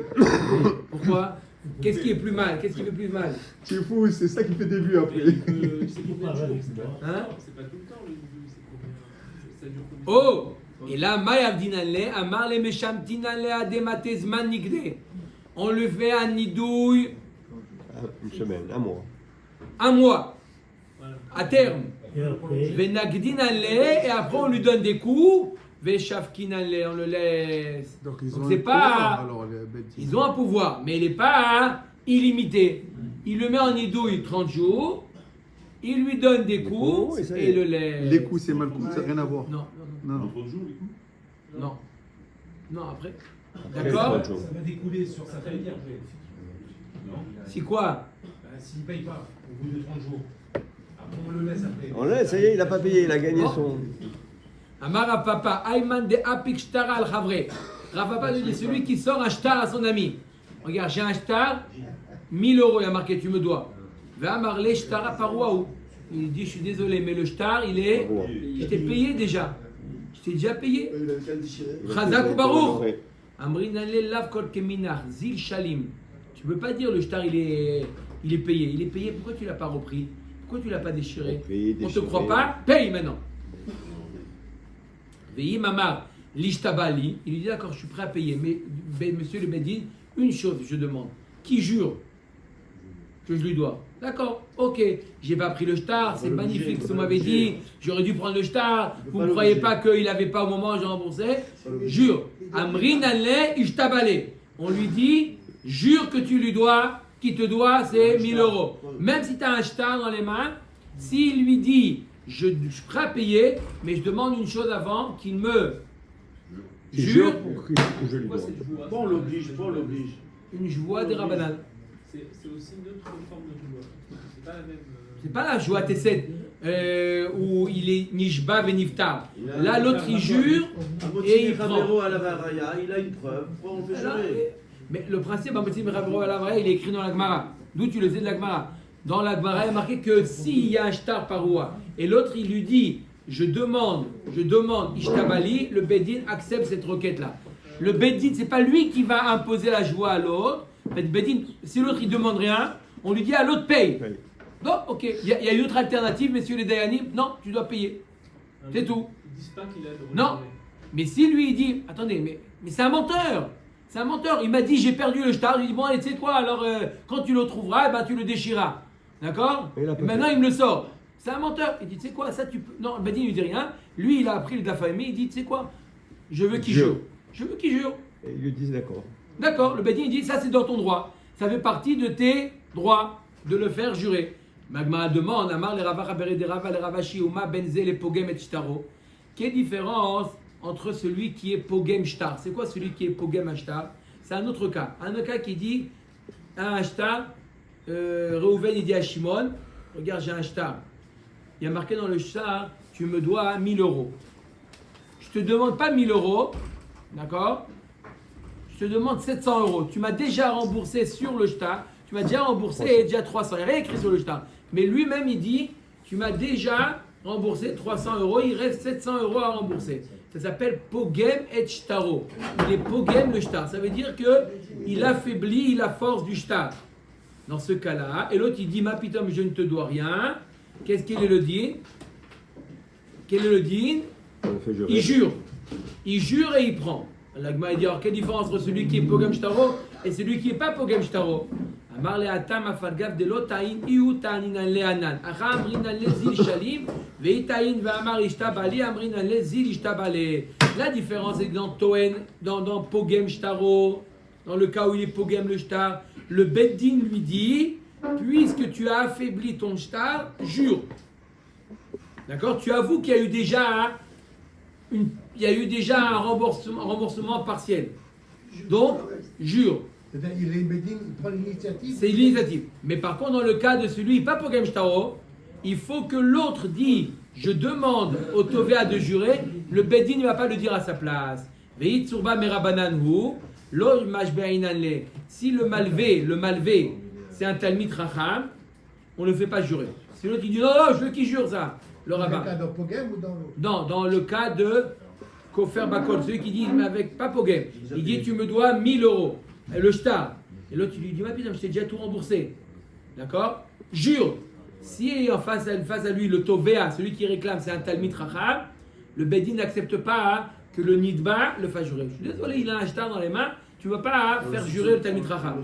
Pourquoi? Qu'est-ce qui est plus mal? Qu'est-ce qui fait plus mal? Tu es fou, c'est ça qui fait des vues après. C'est combien de jours? Hein? C'est pas tout le temps le vidéo, c'est combien? Ça dure combien? Oh! Et là, Mayavdinale, Amar le Meshamtinale Adematezman Nigde. On le fait un nidouille. Une semaine, un mois. Un mois. Voilà. À terme. Et après, Venagdinale, et après on lui donne des coups. Veshavkinale, on le laisse. Donc ils Donc ont c'est un pas- pouvoir, alors, les bêtes. Ils ont un pouvoir, mais il n'est pas illimité. Il le met en nidouille 30 jours, il lui donne des coups coups, et ça y et est. le laisse. Les coups, c'est mal coups, ça n'a rien à voir. Non, Non, non. non. Non, après. Après, D'accord? 30 jours. Ça va découler sur sa famille après. Non. Si quoi? Bah, s'il ne paye pas au bout de 30 jours, après on le laisse après. On laisse, ça y est, il n'a pas payé, il a gagné Oh. son. Amara papa, Ayman de Apik Shtara al Chavre. Papa nous dit celui qui sort un shtar à son ami. Regarde, j'ai un shtar, 1000 euros, il a marqué, tu me dois. Va amarler Shtara Parouaou. Il dit, je suis désolé, mais le shtar, il est. Je t'ai payé déjà. Je t'ai déjà payé. Il avait qu'à le déchirer. Chazak ou Baruch. Amrin alel lav kol keminach, zil shalim. Tu peux pas dire le shtar il est payé. Il est payé, pourquoi tu l'as pas repris? Pourquoi tu l'as pas déchiré? Repris, On te déchiré. croit pas? Paye maintenant. Veillez mamar, l'ishtabali. Il lui dit d'accord, je suis prêt à payer. Mais monsieur le Bedin, une chose je demande. Qui jure que je lui dois? D'accord, ok. J'ai pas pris le shtar, c'est magnifique ce que vous m'avez dit. J'aurais dû prendre le shtar. Vous ne croyez pas qu'il n'avait pas au moment où j'ai remboursé? Jure. Amrin aleh ishtabale. On lui dit, jure que tu lui dois, qui te doit, c'est 1000 euros. Même si tu as un shtar dans les mains, s'il lui dit, je suis prêt à payer, mais je demande une chose avant, qu'il me jure pour que je lui Pourquoi dois. c'est une joie? Bon, on l'oblige, bon, on l'oblige. une joie des Rabbanan. C'est aussi une autre forme de joie. C'est pas la même. C'est pas la joie Tesset. où il est Nishba Veniftar. Là, l'autre il jure et il prend. à la Varaya, il a une preuve. Pourquoi on fait jurer? Mais le principe, Amotim Ravro à la Varaya, il est écrit dans la Gemara. D'où tu le sais de la Gemara. Dans la Gemara, il est marqué que s'il y a un shtar paroua et l'autre il lui dit je demande Ishtabali, le Bedin accepte cette requête-là. Le Bedin, c'est pas lui qui va imposer la joie à l'autre. Bedin, si l'autre il demande rien, on lui dit à l'autre paye. Non, ok. Il y a une autre alternative, messieurs les Dayanim. Non, tu dois payer. C'est tout. Ils disent pas qu'il a le droit de Non. jurer. Mais si lui il dit, attendez, mais c'est un menteur. C'est un menteur. Il m'a dit j'ai perdu le shtar. Je lui dis bon allez, tu sais quoi, alors quand tu le trouveras, tu le déchiras. D'accord? Et maintenant il me le sort. C'est un menteur. Il dit tu sais quoi, ça tu peux. Non, Bedin lui dit rien. Lui il a appris le Dafahimi. Il dit tu sais quoi, je veux qu'il jure. Je veux qu'il jure. Et ils lui disent d'accord. D'accord. Le Bedin il dit ça c'est dans ton droit. Ça fait partie de tes droits de le faire jurer. Magma demande Amar les Rava Rabere des Rava les Ravashi Uma Benze les Pogem et Shtaro. Quelle différence entre celui qui est Pogem Shtar? C'est quoi celui qui est Pogem Shtar? C'est un autre cas. Un autre cas qui dit un Shtar, Reuven il dit à Shimon, regarde j'ai un Shtar. Il y a marqué dans le Shtar, tu me dois 1000 euros. Je te demande pas 1000 euros, d'accord? Je te demande 700 euros. Tu m'as déjà remboursé sur le Shtar. Tu m'as déjà remboursé déjà 300. Il n'y a rien écrit sur le Shtar. Mais lui-même, il dit, tu m'as déjà remboursé 300 euros. Il reste 700 euros à rembourser. Ça s'appelle Pogem et Shtaro. Il est Pogem le Shtar. Ça veut dire qu'il affaiblit la force du Shtar. Dans ce cas-là. Et l'autre, il dit, ma pitom, je ne te dois rien. Qu'est-ce qu'il est le din? Quel est le din? Il jure. Il jure et il prend. L'agma dit alors quelle différence entre celui qui est Pogem Shtaro et celui qui n'est pas Pogem Shtaro? Amar le atam afargav de lotain iu tanin leanan. Acha amrinan le zil shalim veitain ve'amar ishtabali amrinan le zil ishtabale. La différence est dans Toen, dans Pogem Shtaro, dans le cas où il est Pogem le Shtar, le Beddin lui dit puisque tu as affaibli ton Shtar, jure. D'accord? Tu avoues qu'il y a eu déjà un remboursement partiel. Donc, jure. C'est-à-dire, il prend l'initiative. C'est l'initiative. Mais par contre, dans le cas de celui, pas Pogem Shtaro, il faut que l'autre dise je demande au Tovea de jurer, le Beddin ne va pas le dire à sa place. Si le malvé, c'est un Talmid Racham, on ne le fait pas jurer. Si l'autre il dit non, je veux qu'il jure ça, le rabbin. Dans le cas de Pogem ou dans l'autre? Non, dans le cas de Kofer Bakol, celui qui dit mais avec pas Pogem, il dit tu me dois 1000 euros, le shtar. Et l'autre il lui dit mais putain, je t'ai déjà tout remboursé. D'accord? Jure. Si en face à lui le Tovea, celui qui réclame, c'est un Talmid Racham, le Bedin n'accepte pas que le Nidba le fasse jurer. Je suis désolé, il a un shtar dans les mains, tu ne vas pas faire jurer le Talmid Racham.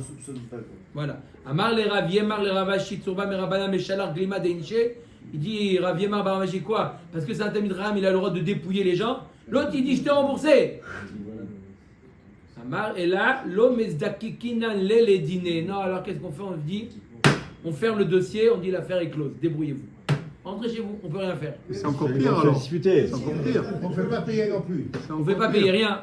Voilà. Amar le Rav Yemar le Ravashi Tsurba Merabana Meshalar Glima Deinche. Il dit Rav Yemar Baravashi quoi? Parce que c'est un Talmid Racham, il a le droit de dépouiller les gens. L'autre il dit je t'ai remboursé. Amar et là l'homme ezdakikinan le dîner. Non, alors qu'est-ce qu'on fait? On dit on ferme le dossier, on dit l'affaire est close, débrouillez-vous. Rentrez chez vous, on peut rien faire. C'est encore pire alors. Discuter. C'est encore pire. On ne fait pas payer non plus. On ne fait pas payer rien.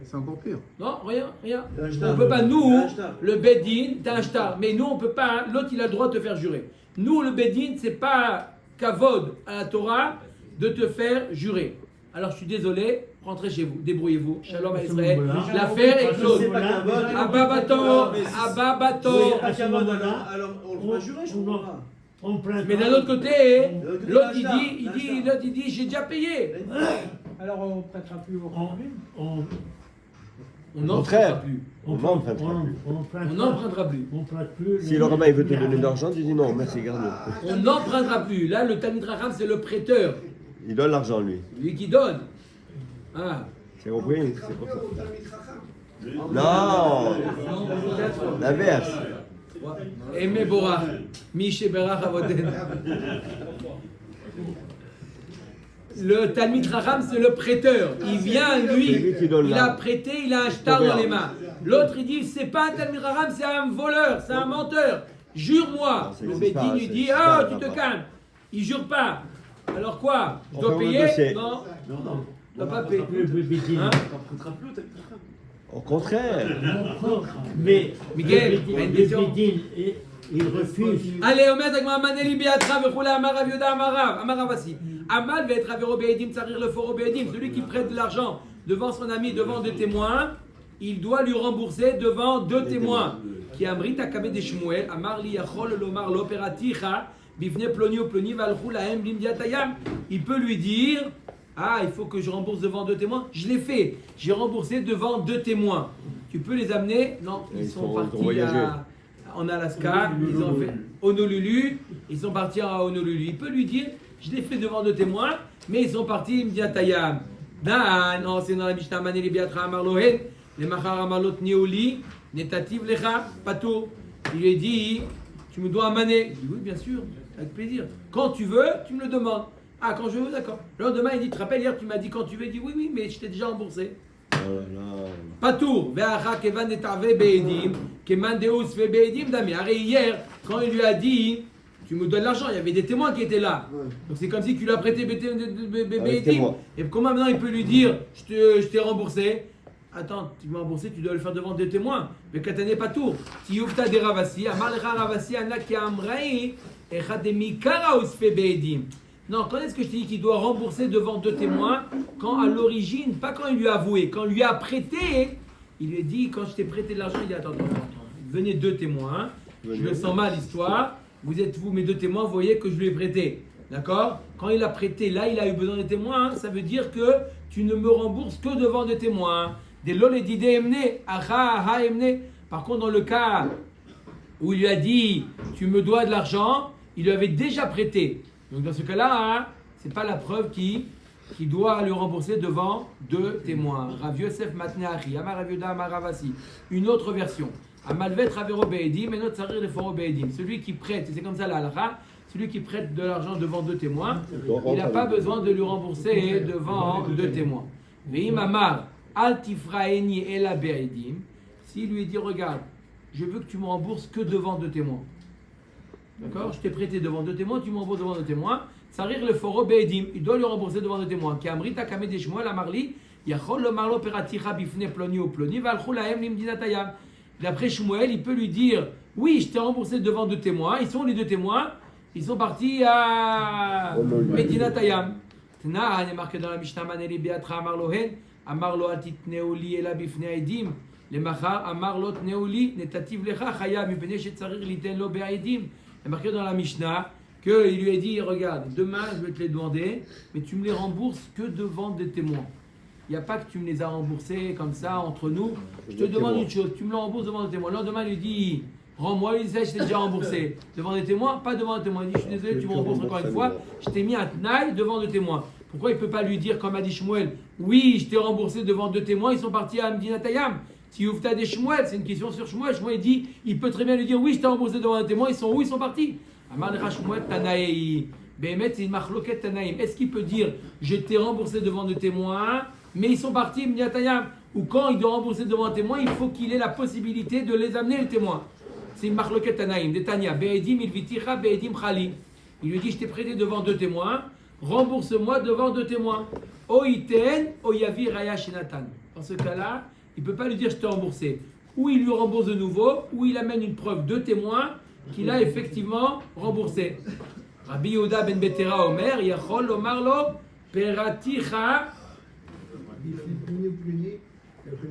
C'est encore pire. Non, rien. On ne peut pas, nous, le Beddin, t'as un shtar, mais nous, on ne peut pas, l'autre, il a le droit de te faire jurer. Nous, le Beddin, c'est pas kavod à la Torah de te faire jurer. Alors, je suis désolé, rentrez chez vous, débrouillez-vous. Shalom à Israël. L'affaire est close. Abba Bato. Alors, on va jurer, je comprends pas. Mais d'un autre côté, l'autre, il dit, j'ai déjà payé. Alors, on ne prêtera plus au rabbin. On n'empruntera plus. On n'empruntera plus. On n'empruntera plus. On prête plus. Si le rabbin il veut te donner de l'argent, tu dis non, merci, garde-le. On n'empruntera plus. Là, le Talmid Racham, c'est le prêteur. Il donne l'argent, lui. Lui qui donne. Ah. C'est compris? C'est pour ça. Non! L'inverse. Aimé Borach. Miché Berach Avoden. Le Talmid Racham, c'est le prêteur. Il vient, lui, il a prêté, il a un shtar dans les mains. L'autre, il dit, c'est pas un Talmid Racham, c'est un voleur, c'est un menteur. Jure-moi. Le Beddin lui dit, ah, tu te calmes. Il jure pas. Alors quoi? Je dois payer? Non. Je dois pas payer. Hein? Au contraire. Mais Miguel, le Bedin Il refuse. Allez, Omer Dagmar Maneli Biatra Vechula Amarav Yoda Amarav aussi. Amal Vetra Vero Beedim Tsarir le Foro Beedim. Celui qui prête de l'argent devant son ami, devant deux témoins, il doit lui rembourser devant deux témoins. Qui amrit Akabe de Shmuel, Amar li Yachol Lomar Loperaticha, Bifne Ploni ou Ploni Valchou Lahem Limdiatayam. Il peut lui dire, ah, il faut que je rembourse devant deux témoins. Je l'ai fait, j'ai remboursé devant deux témoins. Tu peux les amener? Non, ils sont partis en Alaska, ils ont fait Honolulu, ils sont partis à Honolulu. Il peut lui dire, je l'ai fait devant deux témoins, mais ils sont partis Mdiatayam. Non, c'est dans la Mishnah Maneli Biatra Amar Lohen, les Machar Amalot Neoli. Netativ lecha, pato. Il lui a dit, tu me dois un mané. Il dit, oui, bien sûr, avec plaisir. Quand tu veux, tu me le demandes. Ah, quand je veux, d'accord. Le lendemain, il dit, tu te rappelles, hier, tu m'as dit quand tu veux. Il dit, oui, mais je t'ai déjà remboursé. Patour. Ve'acha kevan netave be'edim, keman deus ve be'edim dami. Arrête, hier, quand il lui a dit, tu me donnes l'argent, il y avait des témoins qui étaient là. Donc c'est comme si tu lui as prêté be'edim. Et comment maintenant il peut lui dire, je t'ai remboursé? Attends, tu m'as remboursé, tu dois le faire devant des témoins. Mais Katane pas tout. Si Yufta de Ravasi, Amar lecha Ravasi, Anaki Amraï, Echademi Karaus fe beedim. Non, quand est-ce que je t'ai dit qu'il doit rembourser devant deux témoins? Quand à l'origine, pas quand il lui a avoué, quand il lui a prêté, il lui a dit, quand je t'ai prêté de l'argent, il dit attends. Venez deux témoins, je le sens mal l'histoire, vous êtes vous, mes deux témoins, vous voyez que je lui ai prêté. D'accord? Quand il a prêté, là il a eu besoin des témoins, ça veut dire que tu ne me rembourses que devant des témoins. Par contre, dans le cas où il lui a dit tu me dois de l'argent, il lui avait déjà prêté. Donc dans ce cas-là, c'est pas la preuve qui doit le rembourser devant deux témoins. Rav Yosef Matneachi, Amar Rav Yoda Amar Ravasi. Une autre version. Amalvet Ravero Beedim, et notre Sarir le Foro Beedim. Celui qui prête, c'est comme ça la halakha, celui qui prête de l'argent devant deux témoins, il n'a pas besoin de lui rembourser devant deux témoins. Veim Amar Altifraeni ela be'edim. S'il lui dit regarde, je veux que tu me rembourses que devant deux témoins. D'accord? Je t'ai prêté devant deux témoins, tu me rembourses devant deux témoins. Sarir le foro be'edim, il doit lui rembourser devant deux témoins. Ki amrit akame de Shmuel amarli, yachol lomar lo peraticha bifne ploni ou ploni valchou lahem limdinatayam. D'après Shmuel, il peut lui dire oui, je t'ai remboursé devant deux témoins. Ils sont les deux témoins. Ils sont partis à Medinatayam. Tna, il est marqué dans la Mishnah Maneli Beatra Amar Lohen. Amar lo altitneoli ela bifne aidim. Le machar amar lo tneoli netativ lecha chaya mipene shetzarir liten lo be'aidim. Il est marqué dans la Mishnah qu'il lui a dit regarde, demain je vais te les demander, mais tu me les rembourses que devant des témoins. Il n'y a pas que tu me les as remboursés comme ça entre nous. Je te demande une chose, tu me le rembourses devant des témoins. Le lendemain, il lui dit rends-moi, il dit je t'ai déjà remboursé. Devant des témoins, pas devant des témoins. Il dit je suis désolé, tu me rembourses encore une fois. Je t'ai mis un tnaï devant des témoins. Pourquoi il ne peut pas lui dire, comme a dit Shmuel, oui, je t'ai remboursé devant deux témoins, ils sont partis à Medinatayam. Si Oufta des Shmuel, c'est une question sur Shmuel. Shmuel dit, il peut très bien lui dire, oui, je t'ai remboursé devant un témoin, ils sont où? Ils sont partis. Amar lecha Shmuel Tanaï. Behemet, c'est une machloket Tanaïm. Est-ce qu'il peut dire, je t'ai remboursé devant deux témoins, mais ils sont partis à Medinatayam? Ou quand il doit rembourser devant un témoin, il faut qu'il ait la possibilité de les amener, les témoins. C'est une machloket Tanaïm. Detania, Be'edim ilviticha, Be'edim chali. Il lui dit, je t'ai prêté devant deux témoins. Rembourse-moi devant deux témoins. O iten, o yavi raya shenatan. Dans ce cas-là, il ne peut pas lui dire je t'ai remboursé. Ou il lui rembourse de nouveau, ou il amène une preuve de témoin qu'il a effectivement remboursé. Rabbi Yehuda ben Betera Omer, Yachol Omar lo peraticha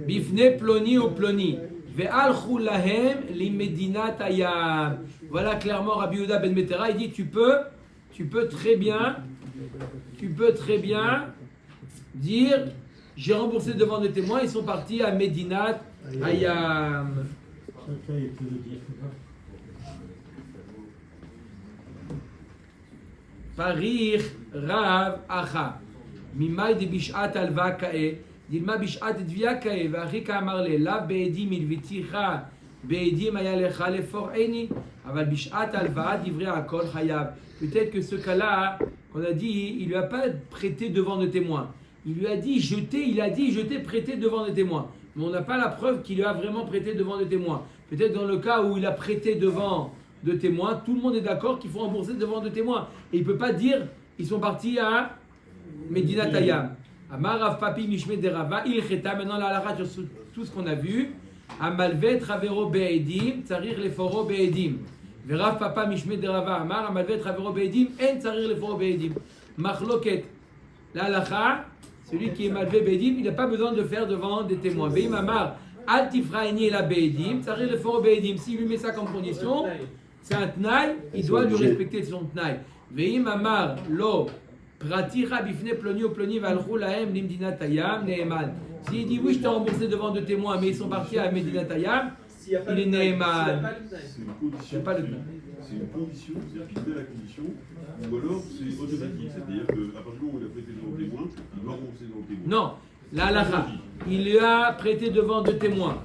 bifne ploni ou ploni. Ve'alchou lahem li medinat ayam. Voilà clairement Rabbi Yehuda ben Betera, il dit tu peux très bien dire j'ai remboursé devant des témoins, ils sont partis à Medinat Ayam. Parir Rav Acha Mimai de Bishat Alva Kae Dilma Bishat Dvia Kae Vachika Amarle La Beedim Ilviticha Beedim Ayalecha Lefor Eni Aval Bishat Alva Divrei Akol Chayav. Peut-être que ce cas-là, on a dit, il lui a pas prêté devant des témoins. Il lui a dit je t'ai prêté devant des témoins. Mais on n'a pas la preuve qu'il lui a vraiment prêté devant des témoins. Peut-être dans le cas où il a prêté devant deux témoins, tout le monde est d'accord qu'il faut rembourser devant deux témoins. Et il ne peut pas dire ils sont partis à Medinat Ayam. Amar Rav Papi Mishme de Rava, il cheta, maintenant la halakha sur tout ce qu'on a vu. Amalvet Ravero Be'edim, Tsarir Leforo Be'edim. Verav papa mishme de Rava amar amalvet ravero beedim en tsarir leforo beedim. Machloket. La halacha, celui qui est malvé beedim, il n'a pas besoin de faire devant des témoins. Veim amar al tifraini la beedim tsarir leforo beedim. S'il lui met ça comme condition, c'est un tnaï, il doit lui respecter son tnaï. Veim amar lo pratira bifne ploni ou ploni valchou lahem limdina tayam neeman. S'il dit oui, je t'ai remboursé devant deux témoins, mais ils sont partis à Medina Tayam, il est neeman. C'est une condition. C'est pas le tnaï. C'est une condition, c'est-à-dire qu'il met la condition, ou alors c'est automatique, c'est-à-dire qu'à partir du moment où il a prêté devant le témoin, il doit rembourser devant le témoin. Non, la halakha, il lui a prêté devant deux témoins.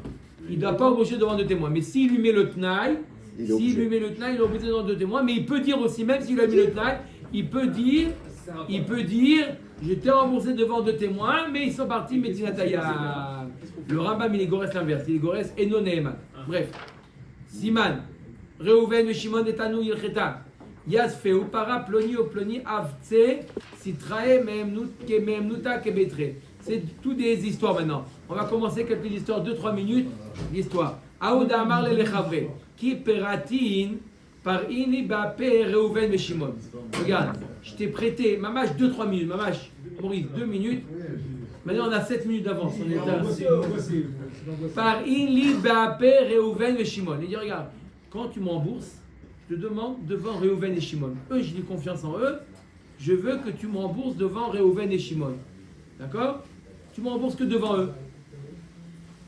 Il ne doit pas embaucher devant deux témoins. Mais s'il lui met le tnaï, il est obligé devant deux témoins. Mais il peut dire aussi, même s'il lui a mis le tnaï, il peut dire, je t'ai remboursé devant deux témoins, mais ils sont partis Medina Tayam. Le Rambam, il est Gores l'inverse, il est Gores Eno Neeman. Bref, Siman, Reuven, Shimon, Etanu, Yilcheta, Yasfeu, Para, Ploni, Oploni, Avtse, Sitrae, Memnuta, Kebetre. C'est tout des histoires maintenant. On va commencer quelques histoires, 2-3 minutes d'histoire. Aouda Amar le Lechavre, qui peratin par ini Bape, Reuven et Shimon. Regarde, je t'ai prêté, mamache 2-3 minutes, mamache, Maurice, 2 minutes. Maintenant on a 7 minutes d'avance. On est à... Par ini Bape, Reuven et Shimon. Il dit regarde, quand tu m'embourses, je te demande devant Reuven et Shimon. Eux, j'ai du confiance en eux. Je veux que tu me rembourses devant Reuven et Shimon. D'accord? Tu me rembourses que devant eux.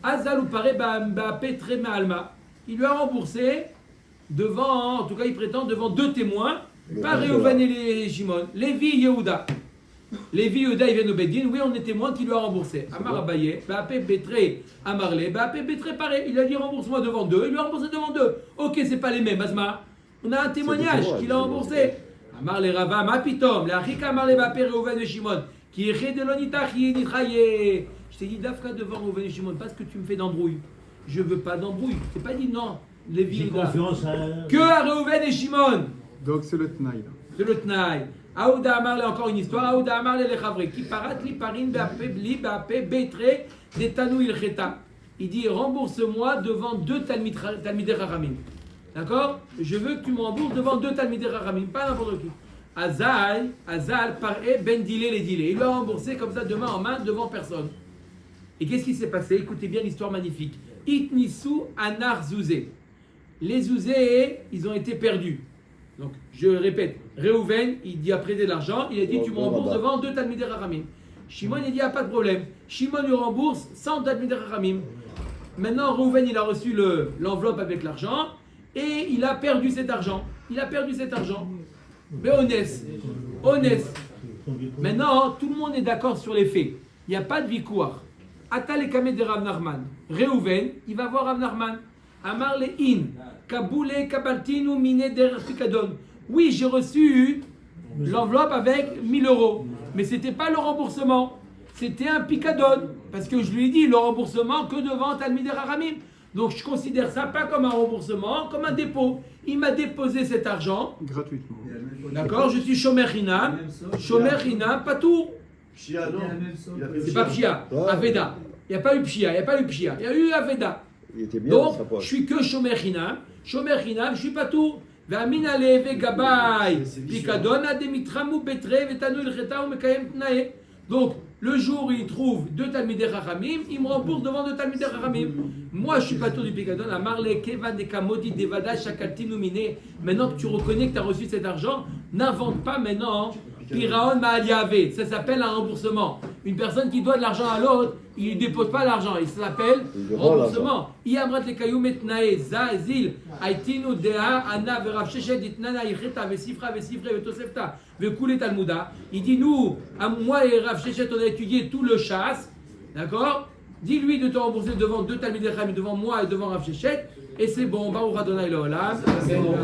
Azal ou paré Bape très alma. Il lui a remboursé devant, en tout cas il prétend devant deux témoins, pas Reuven et Shimon. Lévi Yehuda. Lévi Yehuda, il vient au Bedin. Oui, on est témoin qui lui a remboursé. Amar Abaye, Bape Betré, Amarle, Bape Betré pareil. Il a dit rembourse-moi devant deux. Il lui a remboursé devant deux. Ok, c'est pas les mêmes, Asma. On a un témoignage qu'il a remboursé. Amar le Rava, Mapitom, la Rika Amarle, Bape Reuven et Shimon. Qui est de l'onita, qui est nitraillé. Je t'ai dit d'Afka devant Reuven et Shimon parce que tu me fais d'embrouille. Je veux pas d'embrouille. Je t'ai pas dit non. Lévi Yehuda. Que à Reuven et Shimon. Donc c'est le Tnaï. C'est le Tnaï. Aouda Amarle, encore une histoire. Aouda Amarle le Chavre. Qui parat li parin bape betre de tanou ilcheta. Il dit rembourse-moi devant deux talmidei Chachamim. D'accord? Je veux que tu me rembourses devant deux talmidei Chachamim. Pas n'importe qui. Azal, paré, ben dilé les dilés. Il lui a remboursé comme ça de main en main devant personne. Et qu'est-ce qui s'est passé? Écoutez bien l'histoire magnifique. Itnisu anar zouzé. Les zouzés, ils ont été perdus. Donc, je répète, Reuven, il dit a prêté de l'argent, il a dit tu me rembourses devant deux talmidei Chachamim. Shimon, il dit pas de problème. Shimon lui rembourse 100 talmidei Chachamim. Maintenant, Reuven, il a reçu l'enveloppe avec l'argent et il a perdu cet argent. Mais honnête. Maintenant, tout le monde est d'accord sur les faits. Il n'y a pas de victoire. Atal et Kamed de Rav Nachman. Reuven, il va voir Rav Nachman. Amar le in. Kaboule kabaltinu mine der pikadon. Oui, j'ai reçu l'enveloppe avec 1000 €. Mais ce n'était pas le remboursement. C'était un pikadon. Parce que je lui ai dit le remboursement que devant Talmidei Chachamim. Donc je considère ça pas comme un remboursement, comme un dépôt. Il m'a déposé cet argent. Gratuitement. D'accord, je suis Shomer Hinam. Shomer Hinam, pas tout. Pshia, non. C'est pas Pshia, Aveda. Il n'y a pas eu Pshia, il y a eu Aveda. Donc, je suis que Shomer Hinam. Shomer Hinam, je suis pas tout. Ve'amin aleve gabay. Pikadon ademitramu betre vetanu ilcheta ou mekayem tnae. Donc, le jour où il trouve deux talmidei Chachamim, il me rembourse devant deux talmidei Chachamim. Moi, je suis pas tout du Pikadon. Amarle keva dekamodi devada shakaltinu mine. Maintenant que tu reconnais que tu as reçu cet argent, n'invente pas maintenant. Piraon ma'aliave. Ça s'appelle un remboursement. Une personne qui doit de l'argent à l'autre, il ne dépose pas l'argent. Il s'appelle remboursement. Iamrat le kayum etnae zazil aitinu dea ana verav sheshet itnana yicheta vesifra vetosefta vekule talmuda. Il dit nous, moi et Rav Sheshet, on a étudié tout le chasse, d'accord? Dis-lui de te rembourser devant deux talmidei Chachamim, devant moi et devant Rav Sheshet, et c'est bon. Baruch Adonai Leolam. C'est bon.